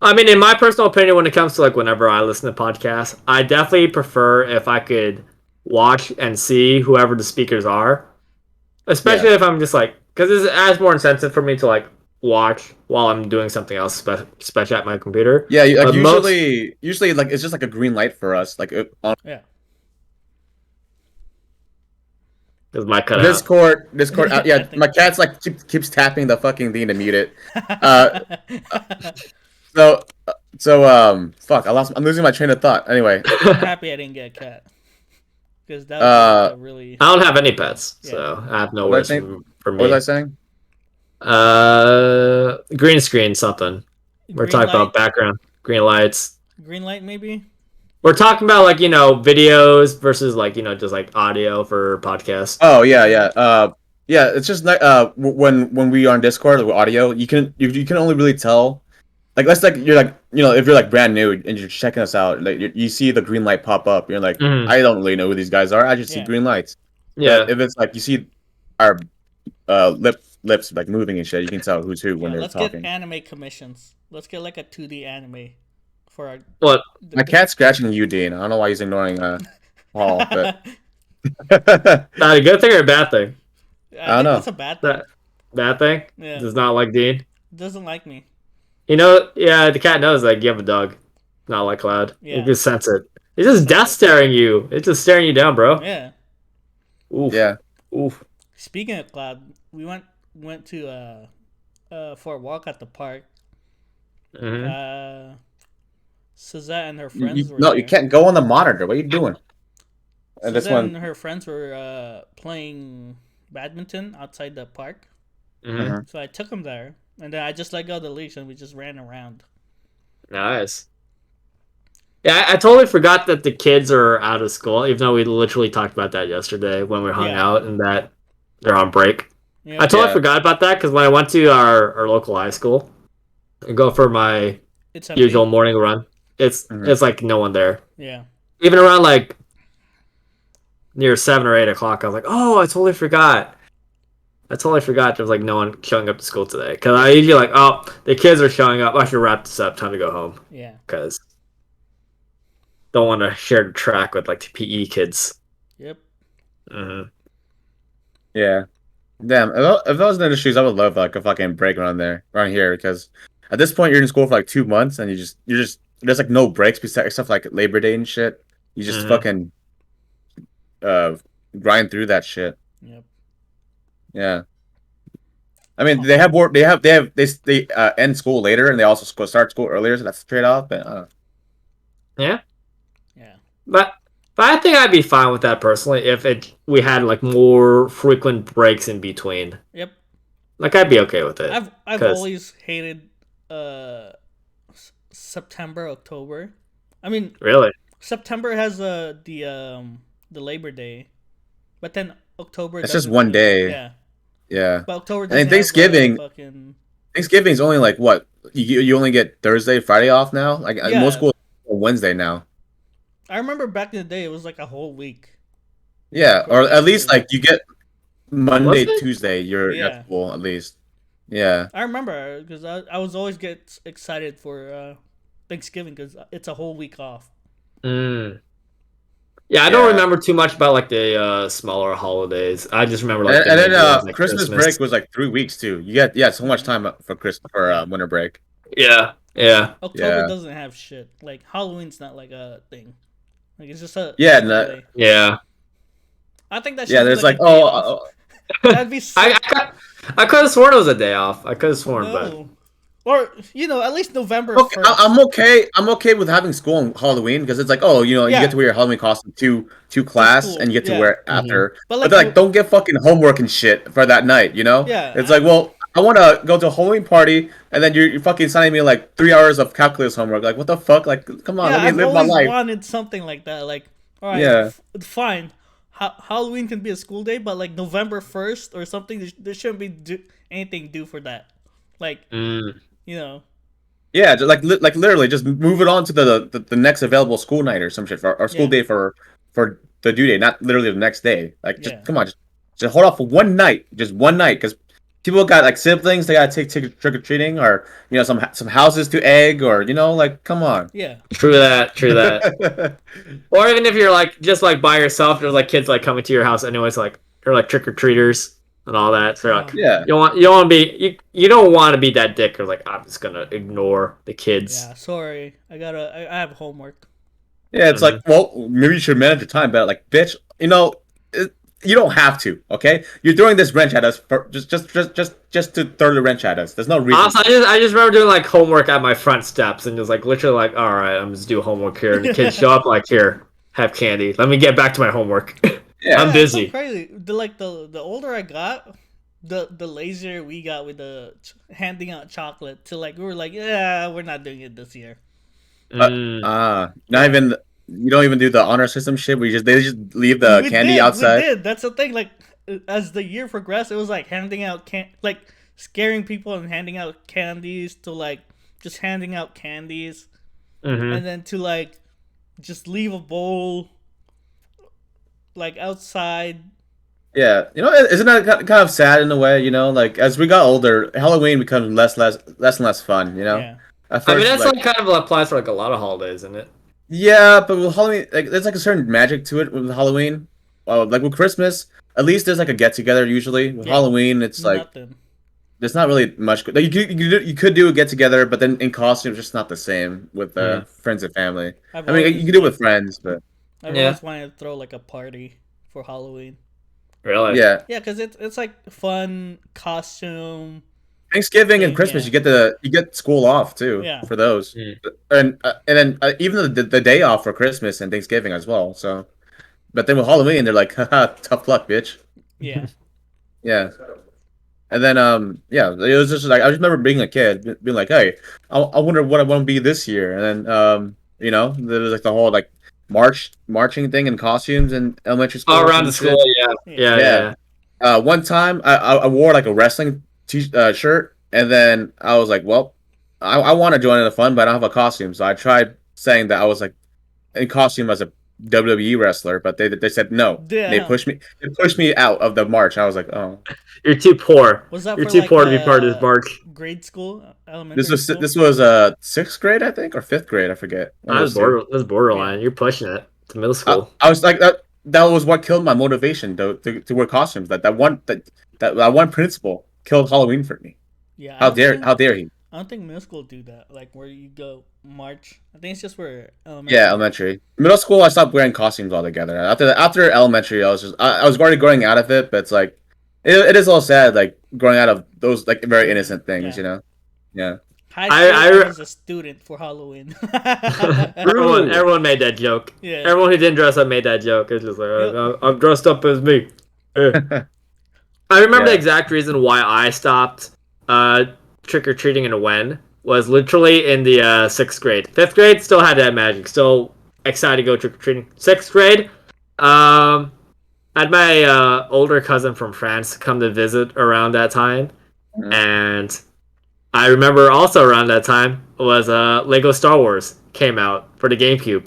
I mean, in my personal opinion, when it comes to like whenever I listen to podcasts, I definitely prefer if I could watch and see whoever the speakers are, yeah, especially if I'm just like, because it adds more incentive for me to like watch while I'm doing something else, especially at my computer. yeah. Like But most usually like it's just like a green light for us. Like on Yeah. is my cut out. Discord. I Yeah, think. my cat's like keeps tapping the fucking thing to mute it. Uh, so fuck. I'm losing my train of thought. Anyway, I'm happy I didn't get a cat because that would be like uh, a really I don't have any pets, yeah. so I have no what was worries I saying? for What was I me. saying? Green screen something. We're Green talking light, about background, green lights. green light maybe. We're talking about like videos versus like just like audio for podcasts. Oh yeah, yeah. Yeah. It's just like when we are on Discord with audio, you can only really tell. Like let's like you're like if you're like brand new and you're checking us out, like you see the green light pop up, you're like, Hmm. I don't really know who these guys are. I just see Yeah. green lights. But Yeah. if it's like you see our lips like moving and shit, you can tell who's who when Yeah, they're let's get talking. anime commissions. Let's get like a 2D anime for our. What? My cat's scratching you, Dean. I don't know why he's ignoring Paul, but Not a good thing or a bad thing? I I don't think know. that's a bad thing. That bad thing? Yeah, Does not like Dean. doesn't like me. Yeah, the cat knows like you have a dog. Not like Cloud. You Yeah, can sense it. It's just death sense it. staring you. It's just staring you down, bro. Yeah. Oof. Yeah. Oof. Speaking of cloud, we went to for a walk at the park. Hmm. Suzette and her friends were No, you there. can't go on the monitor. What are you doing? And this Suzette one. and her friends were playing badminton outside the park. Hmm. Mhm. So I took them there, and then I just let go of the leash, and we just ran around. Nice. Yeah, I totally forgot that the kids are out of school, even though we literally talked about that yesterday when we hung Yeah. out and that they're on break. I Yep. totally Yeah. forgot about that because when I went to our local high school and go for my It's empty. usual morning run, it's Mhm. it's like no one there. Yeah. Even around like near 7 or 8 o'clock, I was like, oh, I totally forgot. I totally forgot there was like no one showing up to school today. Because I usually like, oh, the kids are showing up. I should wrap this up. Time to go home. Yeah. Because don't want to share the track with like the PE kids. Yep. Hmm. Yeah. Damn. If I was in the shoes, I would love like a fucking break around here because at this point you're in school for like 2 months, and you're just there's like no breaks except like Labor Day and shit. You just fucking uh grind through that shit. Yep. Yeah. I mean, they end school later, and they also start school earlier, so that's the trade off. But Yeah. Yeah. But I think I'd be fine with that personally if we had like more frequent breaks in between. Yep. Like I'd be okay with it. I've always hated September, October. I mean, really. September has the Labor Day, but then October. It's just one day. Yeah. Yeah. But October. And Thanksgiving. Thanksgiving's only like what you only get Thursday, Friday off now. Like most schools Wednesday now. I remember back in the day, it was like a whole week. Yeah, or at least like you get Monday, Tuesday. You're at school at least. Yeah. I remember because I was always get excited for Thanksgiving because it's a whole week off. Yeah, I don't remember too much about like the smaller holidays. I just remember like and then like, Christmas break was like 3 weeks too. You get so much time for winter break. Yeah. October doesn't have shit. Like Halloween's not like a thing. Like it's just a yeah. I think that should there's like that'd be sick. I could have sworn it was a day off. I could have sworn, but or at least November 1st. I'm okay with having school on Halloween because it's like you get to wear your Halloween costume to class and you get to wear it after. But like don't get fucking homework and shit for that night. Yeah. It's like I want to go to a Halloween party and then you're fucking signing me like 3 hours of calculus homework. Like what the fuck? Like come on, let me live my life. I've always wanted something like that. Like all right, fine. Halloween can be a school day, but like November 1st or something, there shouldn't be anything due for that. Like, Yeah, just like literally, just move it on to the next available school night or some shit or school day for the due date, not literally the next day. Like, just come on, just hold off for one night, because people got like siblings, they gotta take trick or treating, or some houses to egg, or like come on. Yeah. True that. Or even if you're like just like by yourself, there's like kids like coming to your house anyways, like they're like trick or treaters and all that. So like, you don't want to be that dick or like I'm just gonna ignore the kids. Yeah, sorry, I have homework. Yeah, it's like, well, maybe you should manage your time better. Like, bitch, you don't have to, okay? You're throwing this wrench at us for just to throw the wrench at us. There's no reason. Also, I just remember doing like homework at my front steps and just like literally like, all right, I'm just doing homework here. And the kids show up like, here, have candy. Let me get back to my homework. I'm busy. It's so crazy. The older I got, the lazier we got with the handing out chocolate. To like we were like, yeah, we're not doing it this year. Not even. You don't even do the honor system shit. They just leave the candy outside. We did. That's the thing. Like as the year progressed, it was like handing out like scaring people and handing out candies to like just handing out candies, and then to like just leave a bowl like outside. Yeah, isn't that kind of sad in a way? Like as we got older, Halloween becomes less and less fun. Yeah. First, I mean that's like kind of applies for like a lot of holidays, isn't it? Yeah, but with Halloween, like there's like a certain magic to it with Halloween. Like with Christmas, at least there's like a get together usually. With Halloween, it's like there's not really much. Like, you could do a get together, but then in costume, it's just not the same with friends and family. I mean, you can do it with friends, but I've always wanted to throw like a party for Halloween. Really? Yeah. Yeah, because it's like fun costume. Thanksgiving and Christmas, you get school off too for those, and then even the day off for Christmas and Thanksgiving as well. So, but then with Halloween, they're like, haha, tough luck, bitch. Yeah. Yeah. And then it was just like I just remember being a kid, being like, hey, I wonder what I want to be this year, and then there was like the whole like marching thing and costumes in elementary school. All around the school, yeah. One time I wore like a wrestling shirt, and then I was like, well, I want to join in the fun, but I don't have a costume, so I tried saying that I was like in costume as a WWE wrestler, but they said no. Yeah. They pushed me out of the march. I was like, oh, you're too poor. Was that you're too poor to be part of this march? Grade school, elementary. This was 6th grade, I think, or 5th grade. I forget. That's borderline. Yeah. You're pushing it to middle school. I was like that. That was what killed my motivation to wear costumes. That one principal killed Halloween for me. Yeah. How dare he? I don't think middle school do that. Like where you go march. I think it's just where elementary. Yeah, elementary. Middle school, I stopped wearing costumes altogether. After elementary, I was already growing out of it, but it's like it is all sad, like growing out of those like very innocent things, you know. Yeah. High school, I was a student for Halloween. everyone made that joke. Yeah. Everyone who didn't dress up made that joke. It's just like I'm dressed up as me. I remember the exact reason why I stopped trick or treating and when was literally in the 6th grade. 5th grade still had that magic, still excited to go trick or treating. 6th grade, I had my older cousin from France come to visit around that time, and I remember also around that time was Lego Star Wars came out for the GameCube,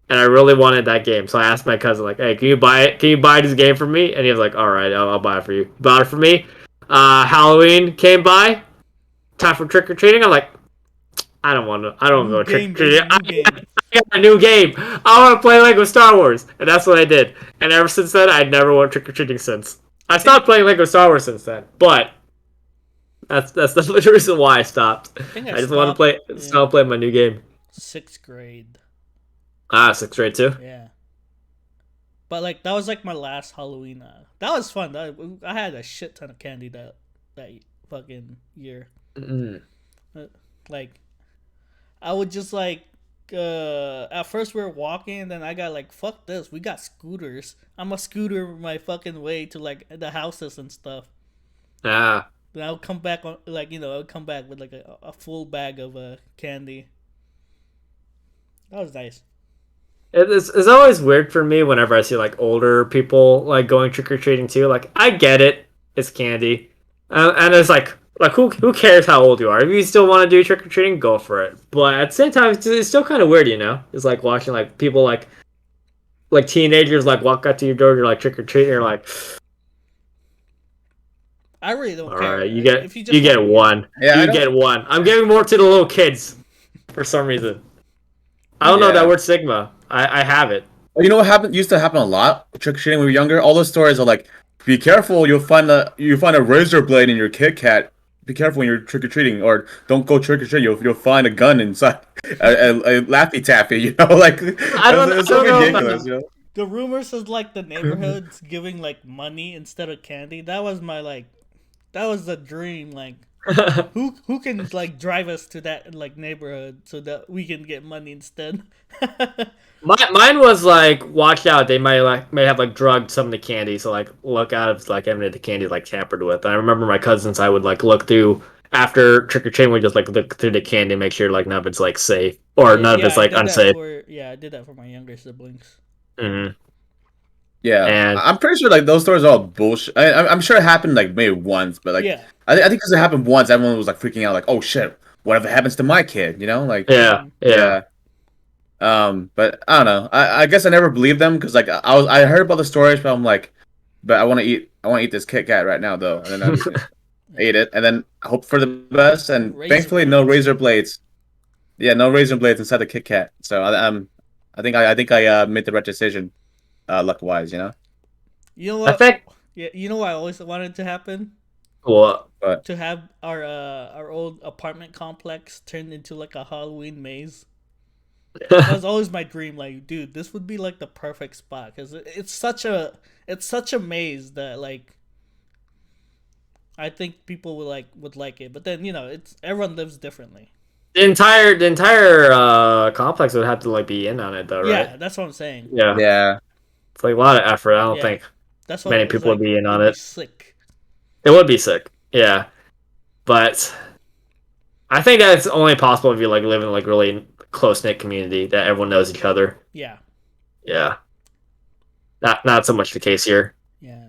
and I really wanted that game. So I asked my cousin, like, "Hey, can you buy it? Can you buy this game for me?" And he was like, "All right, I'll buy it for you." Bought it for me. Halloween came by. Time for trick or treating. I'm like, I don't want to. I don't go trick or treating. I got a new game. I want to play Lego Star Wars, and that's what I did. And ever since then, I never went trick or treating since. I stopped playing Lego Star Wars since then, but. That's the reason why I stopped. I just want to stop playing my new game. 6th grade. 6th grade too. Yeah. But like that was like my last Halloween. That was fun. I had a shit ton of candy that fucking year. Like, I would just like. At first we were walking, and then I got like, fuck this. We got scooters. I'm a scooter my fucking way to like the houses and stuff. Ah. Then I would come back on, like, I would come back with like a full bag of candy. That was nice. It's always weird for me whenever I see like older people like going trick or treating too. Like I get it, it's candy, and it's like who cares how old you are? If you still want to do trick or treating, go for it. But at the same time, it's still kind of weird, It's like watching like people like teenagers like walk up to your door, you're like trick or treating, you're like. I really don't care. All right, you get one. Yeah, you get one. I'm giving more to the little kids for some reason. I don't know that word Sigma. I have it. Well, you know what happened? Used to happen a lot. Trick or treating when we were younger. All those stories are like, be careful. You'll find a razor blade in your Kit Kat. Be careful when you're trick or treating, or don't go trick or treating. You'll find a gun inside a Laffy Taffy. Like I don't know. So ridiculous. The rumors is like the neighborhoods giving like money instead of candy. That was the dream. Like, who can like drive us to that like neighborhood so that we can get money instead? Mine was like, watch out, they may have like drugged some of the candy, so like look out if like any of the candy like tampered with. I remember my cousins, I would like look through after trick or treating, we just like look through the candy, make sure like none of it's like safe or none of it's like unsafe. I did that for my younger siblings. Mm-hmm. Yeah, and I'm pretty sure like those stories are all bullshit. I'm sure it happened like maybe once, but like I think because it happened once, everyone was like freaking out, like, oh shit, whatever happens to my kid, Like yeah. But I don't know. I guess I never believed them because like I heard about the stories, but I'm like, but I want to eat this Kit Kat right now though, and then I just ate it, and then I hope for the best, and thankfully no razor blades. Yeah, no razor blades inside the Kit Kat. So I think I made the right decision. Luck wise, You know what? You know what I always wanted to happen? What? To have our old apartment complex turned into like a Halloween maze. That was always my dream. Like, dude, this would be like the perfect spot because it's such a maze that like I think people would like it. But then everyone lives differently. The entire complex would have to like be in on it though, right? Yeah, that's what I'm saying. Yeah. It's like a lot of effort. I don't think many people would be in on it. Sick. It would be sick. Yeah. But I think that's only possible if you like live in like really close knit community that everyone knows each other. Yeah. Yeah. Not so much the case here. Yeah.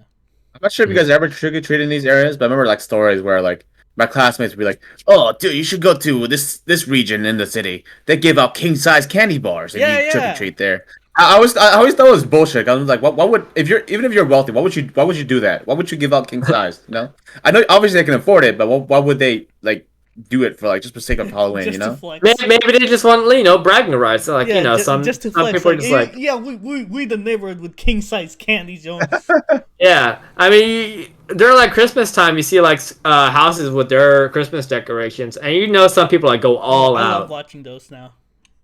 I'm not sure if you guys ever trick or treat in these areas, but I remember like stories where like my classmates would be like, "Oh, dude, you should go to this region in the city. They give out king size candy bars if you trick or treat there." I always thought it was bullshit. I was like, what would even if you're wealthy, why would you do that? Why would you give out king size? I know obviously they can afford it, but why would they like do it for like just for sake of Halloween? Maybe they just want bragging rights. So, like some people are just we the neighborhood with king size candy, Jones. Yeah, I mean during like Christmas time, you see like houses with their Christmas decorations, and you know some people like go all I out. love watching those now.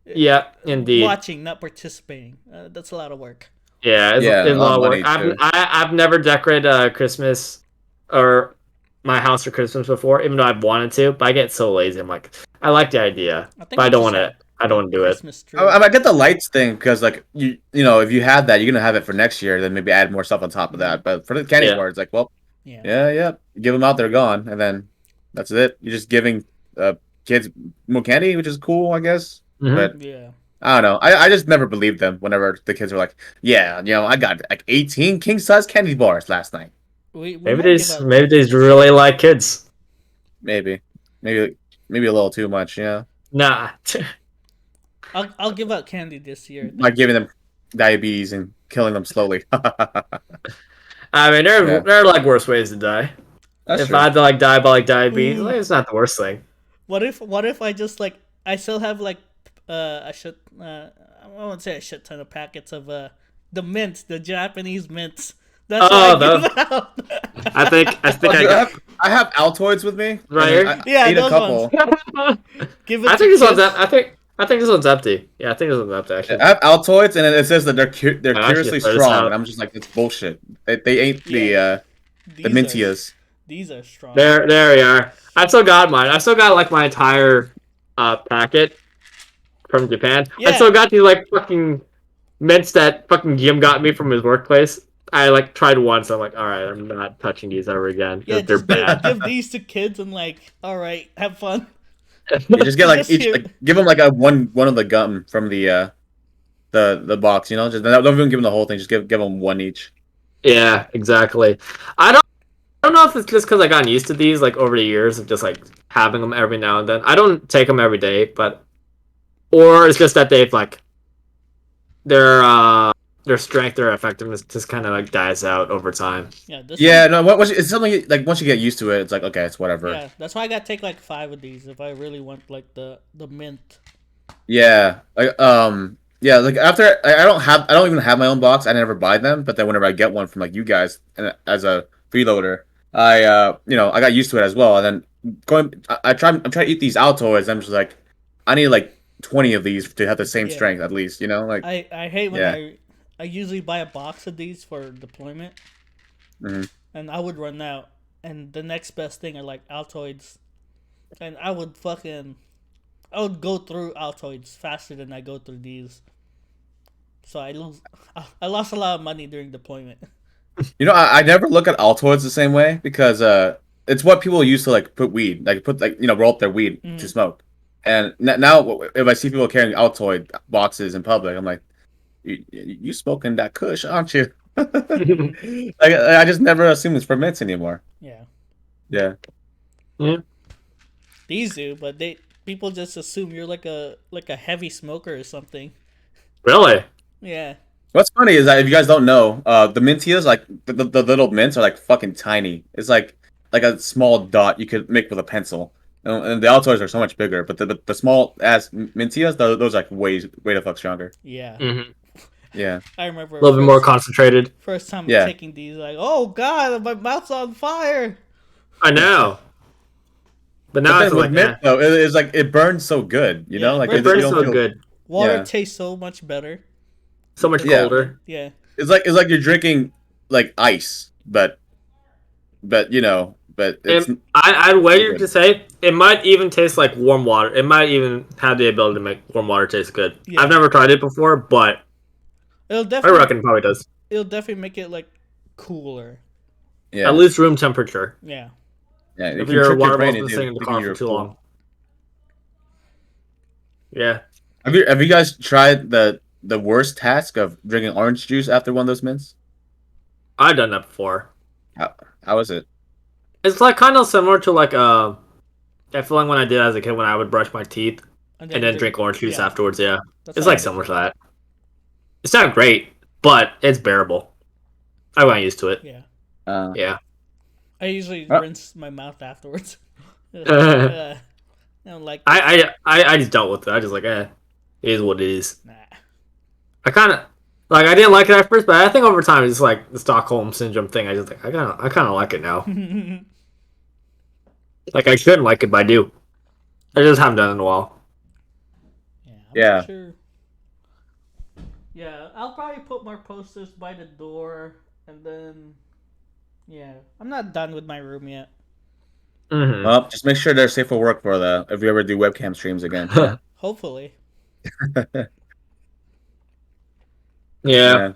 Yeah, indeed. Watching, not participating. That's a lot of work. Yeah, Yeah, it's a a lot lot of of work. money too. I've never decorated Christmas or my house for Christmas before, even though I've wanted to. But I get so lazy. I'm like, I like the idea, I think but I we don't just want to. had I don't the want to do it. Christmas tree. I get the lights thing because like you know if you have that you're gonna have it for next year then maybe add more stuff on top of that. But for the candy Yeah. bar, it's like well Yeah. yeah give them out they're gone and then that's it. You're just giving kids more candy, which is cool I guess. Mhm. But Yeah. I don't know. I just never believed them whenever the kids were like, yeah, you know I got like 18 king size candy bars last night. We Maybe might give out maybe candy they this really year. like kids. Maybe maybe a little too much. Yeah, Nah. I'll give out candy this year. by Then. giving them diabetes and killing them slowly. I mean, Yeah, there are like worse ways to die. that's If true. I had to like die by like diabetes, Ooh. like, it's not the worst thing. What if I just like I still have like a shit I won't say a shit ton of packets of the mints, the Japanese mints. That's Oh, what I give out. I think Oh, I dude, got I have Altoids with me. Right and here? I Yeah, ate a those couple. ones. Give it I to think this one's kids. I think this one's empty. Yeah, I think this one's empty actually. I have Altoids, and it says that they're I actually curiously throw this strong, out. and I'm just like, it's bullshit. They ain't Yeah. the These are Mintias. these are strong. There we are. I still got mine. I still got like my entire packet from Japan. I Yeah. still got these like fucking mints that fucking Jim got me from his workplace. I like tried once. I'm like, all right, I'm not touching these ever again Yeah, because they're just bad. give these to kids and like, all right, have fun. You just get like Just each, here. like, give them like a one of the gum from the box. You know, just don't even give them the whole thing. Just give them one each. Yeah, exactly. I don't know if it's just because I gotten used to these like over the years of just like having them every now and then. I don't take them every day, but or it's just that they've like their strength, their effectiveness just kind of like dies out over time. Yeah, this Yeah, one, no, it's something like once you get used to it, it's like okay, it's whatever. yeah, that's why I gotta take like 5 of these if I really want like the mint. Yeah, yeah, like after I don't even have my own box. I never buy them, but then whenever I get one from like you guys and as a freeloader, you know I got used to it as well. And then I'm trying to eat these Altoids. I'm just like, I need like 20 of these to have the same Yeah. strength at least. You know, like I hate when Yeah. I usually buy a box of these for deployment, Mhm. and I would run out, and the next best thing are like Altoids, and I would go through Altoids faster than I go through these. So I lost a lot of money during deployment. you know I never look at Altoids the same way because it's what people use to like put weed, like put like you know roll up their weed to smoke. And now if I see people carrying Altoid boxes in public, I'm like, you smoking that Kush, aren't you? I just never assume it's for mints anymore. Yeah, Yeah. these do, but people just assume you're like a heavy smoker or something. Really? Yeah. What's funny is that if you guys don't know, the Mintias, like the little mints, are like fucking tiny. It's like a small dot you could make with a pencil, and the Altoids are so much bigger. But the small ass Mintias, those are like way the fuck stronger. Yeah. Mm-hmm. Yeah. I remember A little bit more concentrated. first time Yeah. taking these, like, oh god, my mouth's on fire. I know. But now But it's then with like, mint though, it's like it burns so good, you Yeah, know, like it it burns you don't so feel- good, Water Yeah. tastes so much better. so much Yeah. colder. Yeah. It's like you're drinking like ice, but you know, but it's And I'd wager good. to say it might even taste like warm water. It might even have the ability to make warm water taste good. Yeah. I've never tried it before, but It'll I definitely reckon it probably does. make it like cooler. yeah. At least room temperature. Yeah. Yeah, it If can your trick water brain bottle's been into sitting in the thinking car you're for too full. long. Yeah. Have you guys tried the worst task of drinking orange juice after one of those mints? I've done that before. How is it? It's like kind of similar to like I feel like when I did as a kid when I would brush my teeth and then drink orange juice yeah. afterwards. Yeah, That's it's how I like did. similar to that. It's not great, but it's bearable. I got used to it. Yeah. Yeah. I usually Oh. rinse my mouth afterwards. I don't like I just dealt with it. I just like it is what it is. nah. I kind of Like I didn't like it at first, but I think over time it's like the Stockholm syndrome thing. I just think I kind of like it now. Like I shouldn't like it, but I do. I just haven't done it in a while. Yeah, I'm Yeah. not sure. Yeah, I'll probably put more posters by the door, and then yeah, I'm not done with my room yet. Mm-hmm. Well, just make sure they're safe for work for the if we ever do webcam streams again. Yeah. Hopefully. Yeah. Yeah.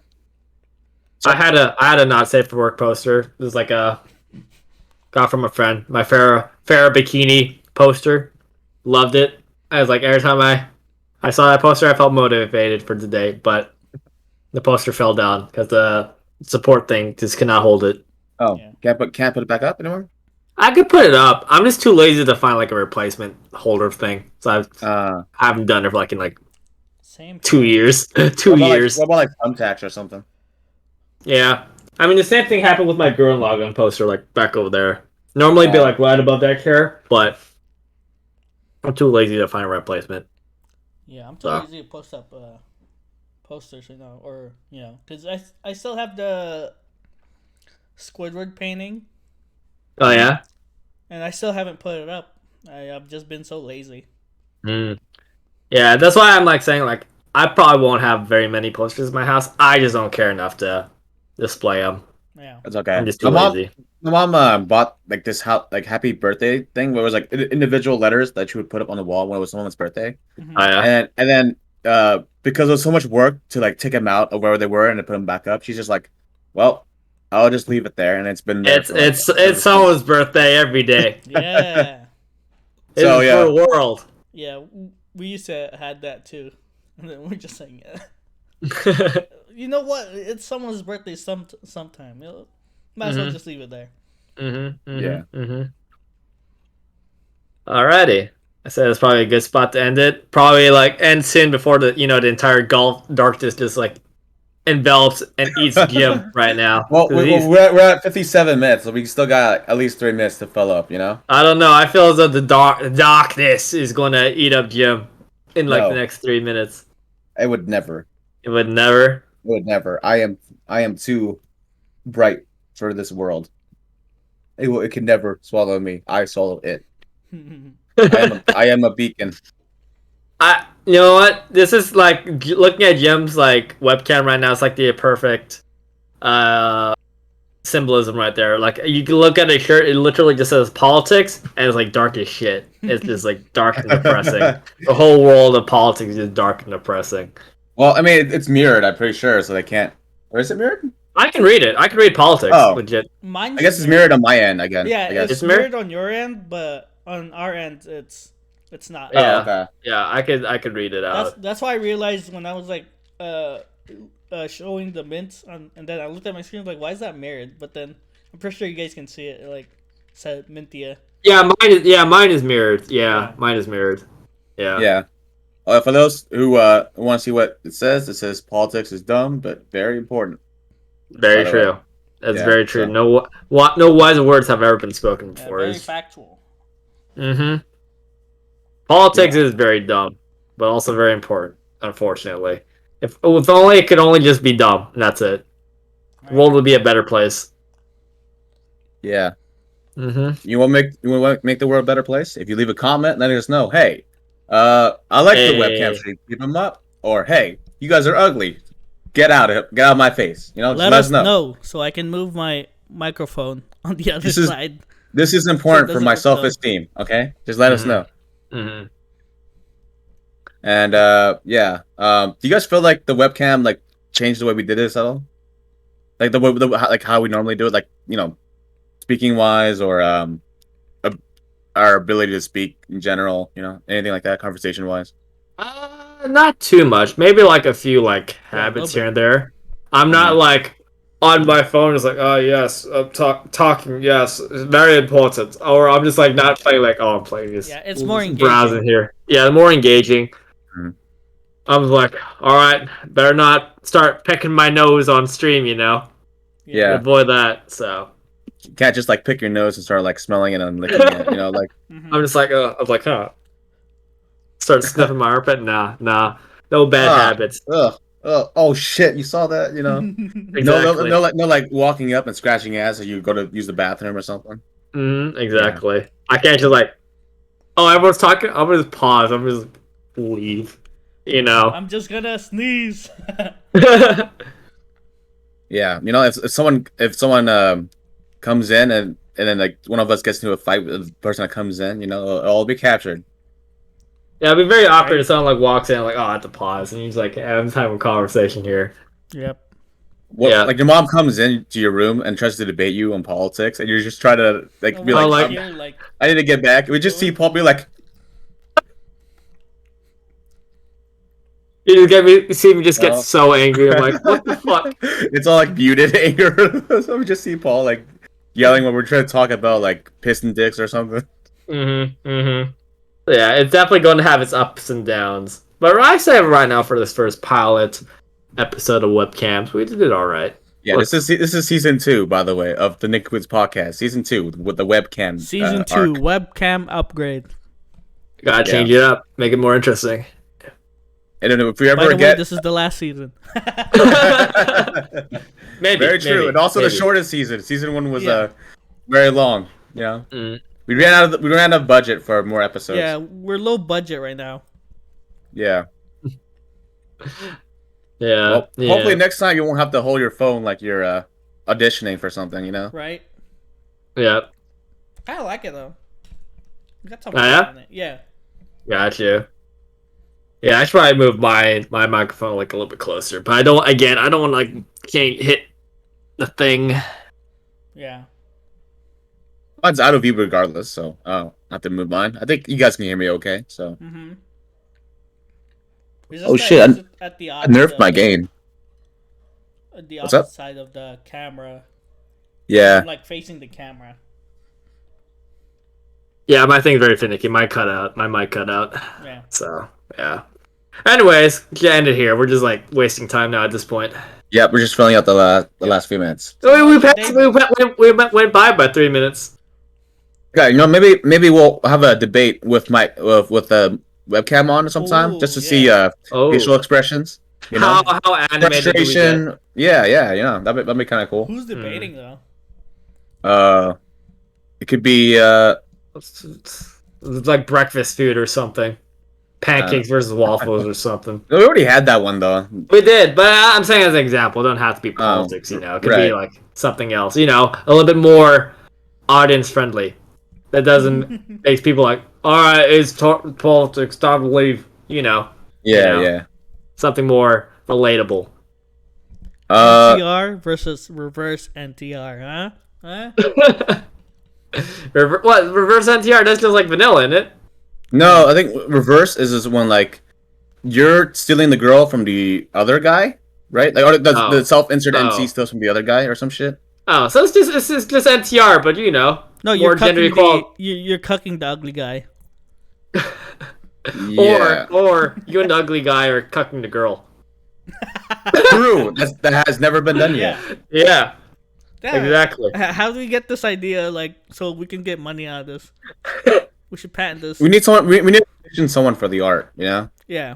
I had a not safe for work poster. It was like a got from a friend. My Farrah bikini poster. Loved it. I was like every time I saw that poster, I felt motivated for the day, but the poster fell down because the support thing just cannot hold it. Oh, Yeah. can't put it back up anymore. I could put it up. I'm just too lazy to find like a replacement holder thing. So I haven't done it for like in like Same. 2 years. Two What about years. what about like thumbtacks or something? Yeah. I mean the same thing happened with my Gurren Lagann poster, like back over there. Normally be like right above that chair, but I'm too lazy to find a replacement. Yeah, I'm too lazy to post up posters, or because I still have the Squidward painting, Oh yeah? and I still haven't put it up. I've just been so lazy. Mm. Yeah, that's why I'm like saying like I probably won't have very many posters in my house. I just don't care enough to display them. Yeah. It's okay. I'm just too lazy. My mom bought like this happy birthday thing where it was like individual letters that she would put up on the wall when it was someone's birthday. Mhm. Oh yeah. And then because it was so much work to like take them out of where they were and to put them back up, she's just like, well, I'll just leave it there, and it's been there. It's someone's birthday every day. Yeah. It's So, yeah. for the world. Yeah, we used to had that too, and then we're just saying, you know what? It's someone's birthday sometime. Might as well just leave it there. Yeah. Alrighty. I said it's probably a good spot to end it. Probably like end soon before the the entire gulf darkness just like envelops and eats Jim right now. Well, 'Cause we're at 57 minutes, so we still got at least 3 minutes to fill up. I don't know. I feel as though the darkness is going to eat up Jim in like No. the next 3 minutes. It would never. It would never. It would never. I am too bright for this world. It can never swallow me. I swallow it. I am a beacon. You know what? This is like looking at Jim's like webcam right now. It's like the perfect symbolism right there. Like you can look at a shirt, it literally just says politics, and it's like dark as shit. It's just like dark and depressing. The whole world of politics is dark and depressing. Well, I mean, it's mirrored. I'm pretty sure, so they can't. Or is it mirrored? I can read it. I can read politics. Oh. Legit. I guess it's mirrored on my end again. Yeah, I guess. it's mirrored on your end, but on our end, it's not. Yeah. Oh, okay. Yeah, I could read it out. That's why I realized when I was like showing the mints and then I looked at my screen like, why is that mirrored? But then I'm pretty sure you guys can see it. It like said Mintia. Mine is mirrored. Yeah, mine is mirrored. Yeah. Yeah. For those who want to see what it says politics is dumb but very important. Very By the true. way. That's Yeah, very true. so- No wise words have ever been spoken Yeah, before. very factual. Mm-hmm. Politics is very dumb, but also very important, unfortunately. If only it could only just be dumb, and that's it. The world would be a better place. Yeah. Mm-hmm. You want to make the world a better place? If you leave a comment, letting us know, hey, I like the webcam stream, keep them up, or hey, you guys are ugly, get out of my face. Just Let us know so I can move my microphone on the other side. This is important So it for my doesn't look self-esteem. Okay, just let us know. Mm-hmm. And yeah, do you guys feel like the webcam like changed the way we did this at all? Like like how we normally do it, like speaking wise, or our ability to speak in general, anything like that, conversation wise. Not too much. Maybe like a few like habits here and there. I'm not like on my phone. It's like, oh yes, I'm talking. Yes, it's very important. Or I'm just like not playing. Like, oh, I'm playing this. Yeah, it's more engaging. Browsing here. Yeah, more engaging. Mhm. I'm like, all right, better not start picking my nose on stream. Yeah. Avoid that. So You can't just like pick your nose and start like smelling it and licking it. Like I'm just like, I was like, huh. Start sniffing my armpit. Nah, no bad habits. Ugh. oh shit, you saw that? You know, Exactly. no, like walking up and scratching ass as you go to use the bathroom or something. Exactly. I can't just like, oh, everyone's talking. I'm gonna just pause. I'm gonna just leave. You know. I'm just gonna sneeze. Yeah, you know, if someone comes in and then like one of us gets into a fight with the person that comes in, you know, it'll all be captured. Yeah, it'd be very awkward Right. if someone like walks in like, oh, I have to pause, and he's like, hey, I'm just having a conversation here. Yep. What Yeah. like your mom comes into your room and tries to debate you on politics, and you're just trying to like And be we're like, like- here, like, I need to get back. We just see Paul be like, You get me, see me just get Oh. so angry. I'm like, what the fuck? It's all like muted anger. So we just see Paul like yelling when we're trying to talk about like piston dicks or something. Yeah, it's definitely going to have its ups and downs. But I say right now for this first pilot episode of webcams, we did it all right. Yeah, this is season 2, by the way, of the Nincompoops podcast. Season 2 with the webcam. Season 2 arc. webcam upgrade. Gotta change it up, make it more interesting. And then if we By ever the way, get this is the last season. Maybe. very true, maybe, and also maybe. the shortest season. Season 1 was Yeah. very long. You know, we ran out of budget for more episodes. Yeah, we're low budget right now. Yeah. Yeah. Well, yeah. hopefully next time you won't have to hold your phone like you're auditioning for something. You know. Right? Yeah. I like it though. We got some Oh, yeah? on it. Yeah. Got you. Yeah, I should probably move my microphone like a little bit closer, but I don't want to like can't hit the thing. Yeah. Mine's out of view regardless, so I have to move mine. I think you guys can hear me okay. So Mm-hmm. Oh, shit, At the I nerfed my gain. At the What's up? opposite side of the camera. Yeah. Like facing the camera. Yeah, my thing's very finicky. My mic cut out. Yeah. So yeah. Anyways, to end it here. We're just like wasting time now at this point. Yeah, we're just filling out the last few minutes. We went by 3 minutes. Okay, you know, maybe we'll have a debate with the webcam on sometime, Ooh, just to yeah. see facial expressions. You know, How animated do we get? frustration. Yeah, you know, that'd be kind of cool. Who's debating though? It could be It's like breakfast food or something. Pancakes versus waffles or something. we already had that one though. We did, but I'm saying as an example, it don't have to be politics, you know. It could be right. like something else, you know, a little bit more audience friendly. That doesn't make people like, all right, it's politics, time to leave, you know. Yeah, You know. Something more relatable. NTR versus reverse NTR, huh? Reverse NTR? That's just like vanilla, isn't it? No, I think reverse is when like you're stealing the girl from the other guy, right? Like, or the self-insert MC steals from the other guy or some shit. Oh, so it's just NTR, but you know, No, more you're gender cucking equality. you're cucking the ugly guy. Yeah, Or you and the ugly guy are cucking the girl. true. That has never been done yet. Yeah, Damn. exactly. How do we get this idea, like, so we can get money out of this? We should patent this. We need someone. We need to commission someone for the art. You know, Yeah.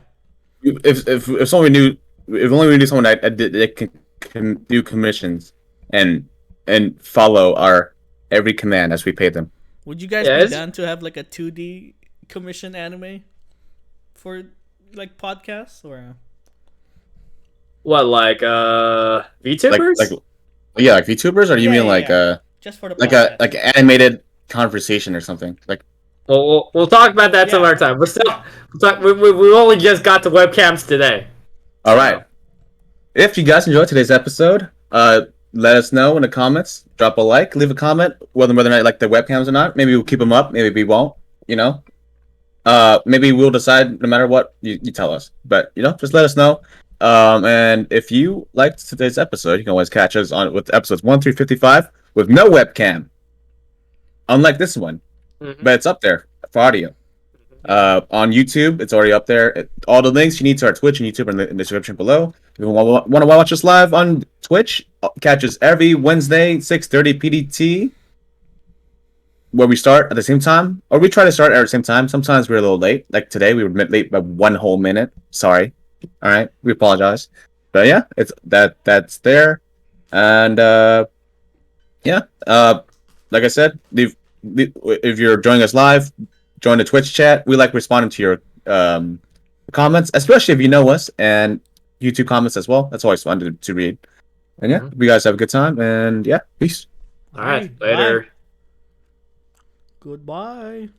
if someone knew, if only we knew someone that can do commissions and follow our every command as we pay them. Would you guys Yes. be down to have like a 2D commission anime for like podcasts or? What, like VTubers? Like VTubers, or do you Yeah, mean like just for the like podcast? a animated conversation or something? Like We'll talk about that some Yeah. other time. We only just got to webcams today. all right. If you guys enjoyed today's episode, let us know in the comments. Drop a like, leave a comment, whether or not you like the webcams or not. Maybe we'll keep them up. Maybe we won't. You know. Maybe we'll decide no matter what you tell us. But you know, just let us know. And if you liked today's episode, you can always catch us on with episodes 1 through 55 with no webcam. Unlike this one, but it's up there for audio. On YouTube, it's already up there. All the links you need to our Twitch and YouTube are in the description below. If you want to watch us live on Twitch, catch us every Wednesday, 6:30 PDT, where we start at the same time, or we try to start at the same time. Sometimes we're a little late. Like today, we were late by 1 whole minute. Sorry. All right, we apologize. but yeah, it's that's there, and yeah, like I said, if you're joining us live, join the Twitch chat. We like responding to your comments, especially if you know us, and YouTube comments as well. That's always fun to read. And yeah, you guys have a good time, and yeah, peace. All right, Bye. later. Goodbye.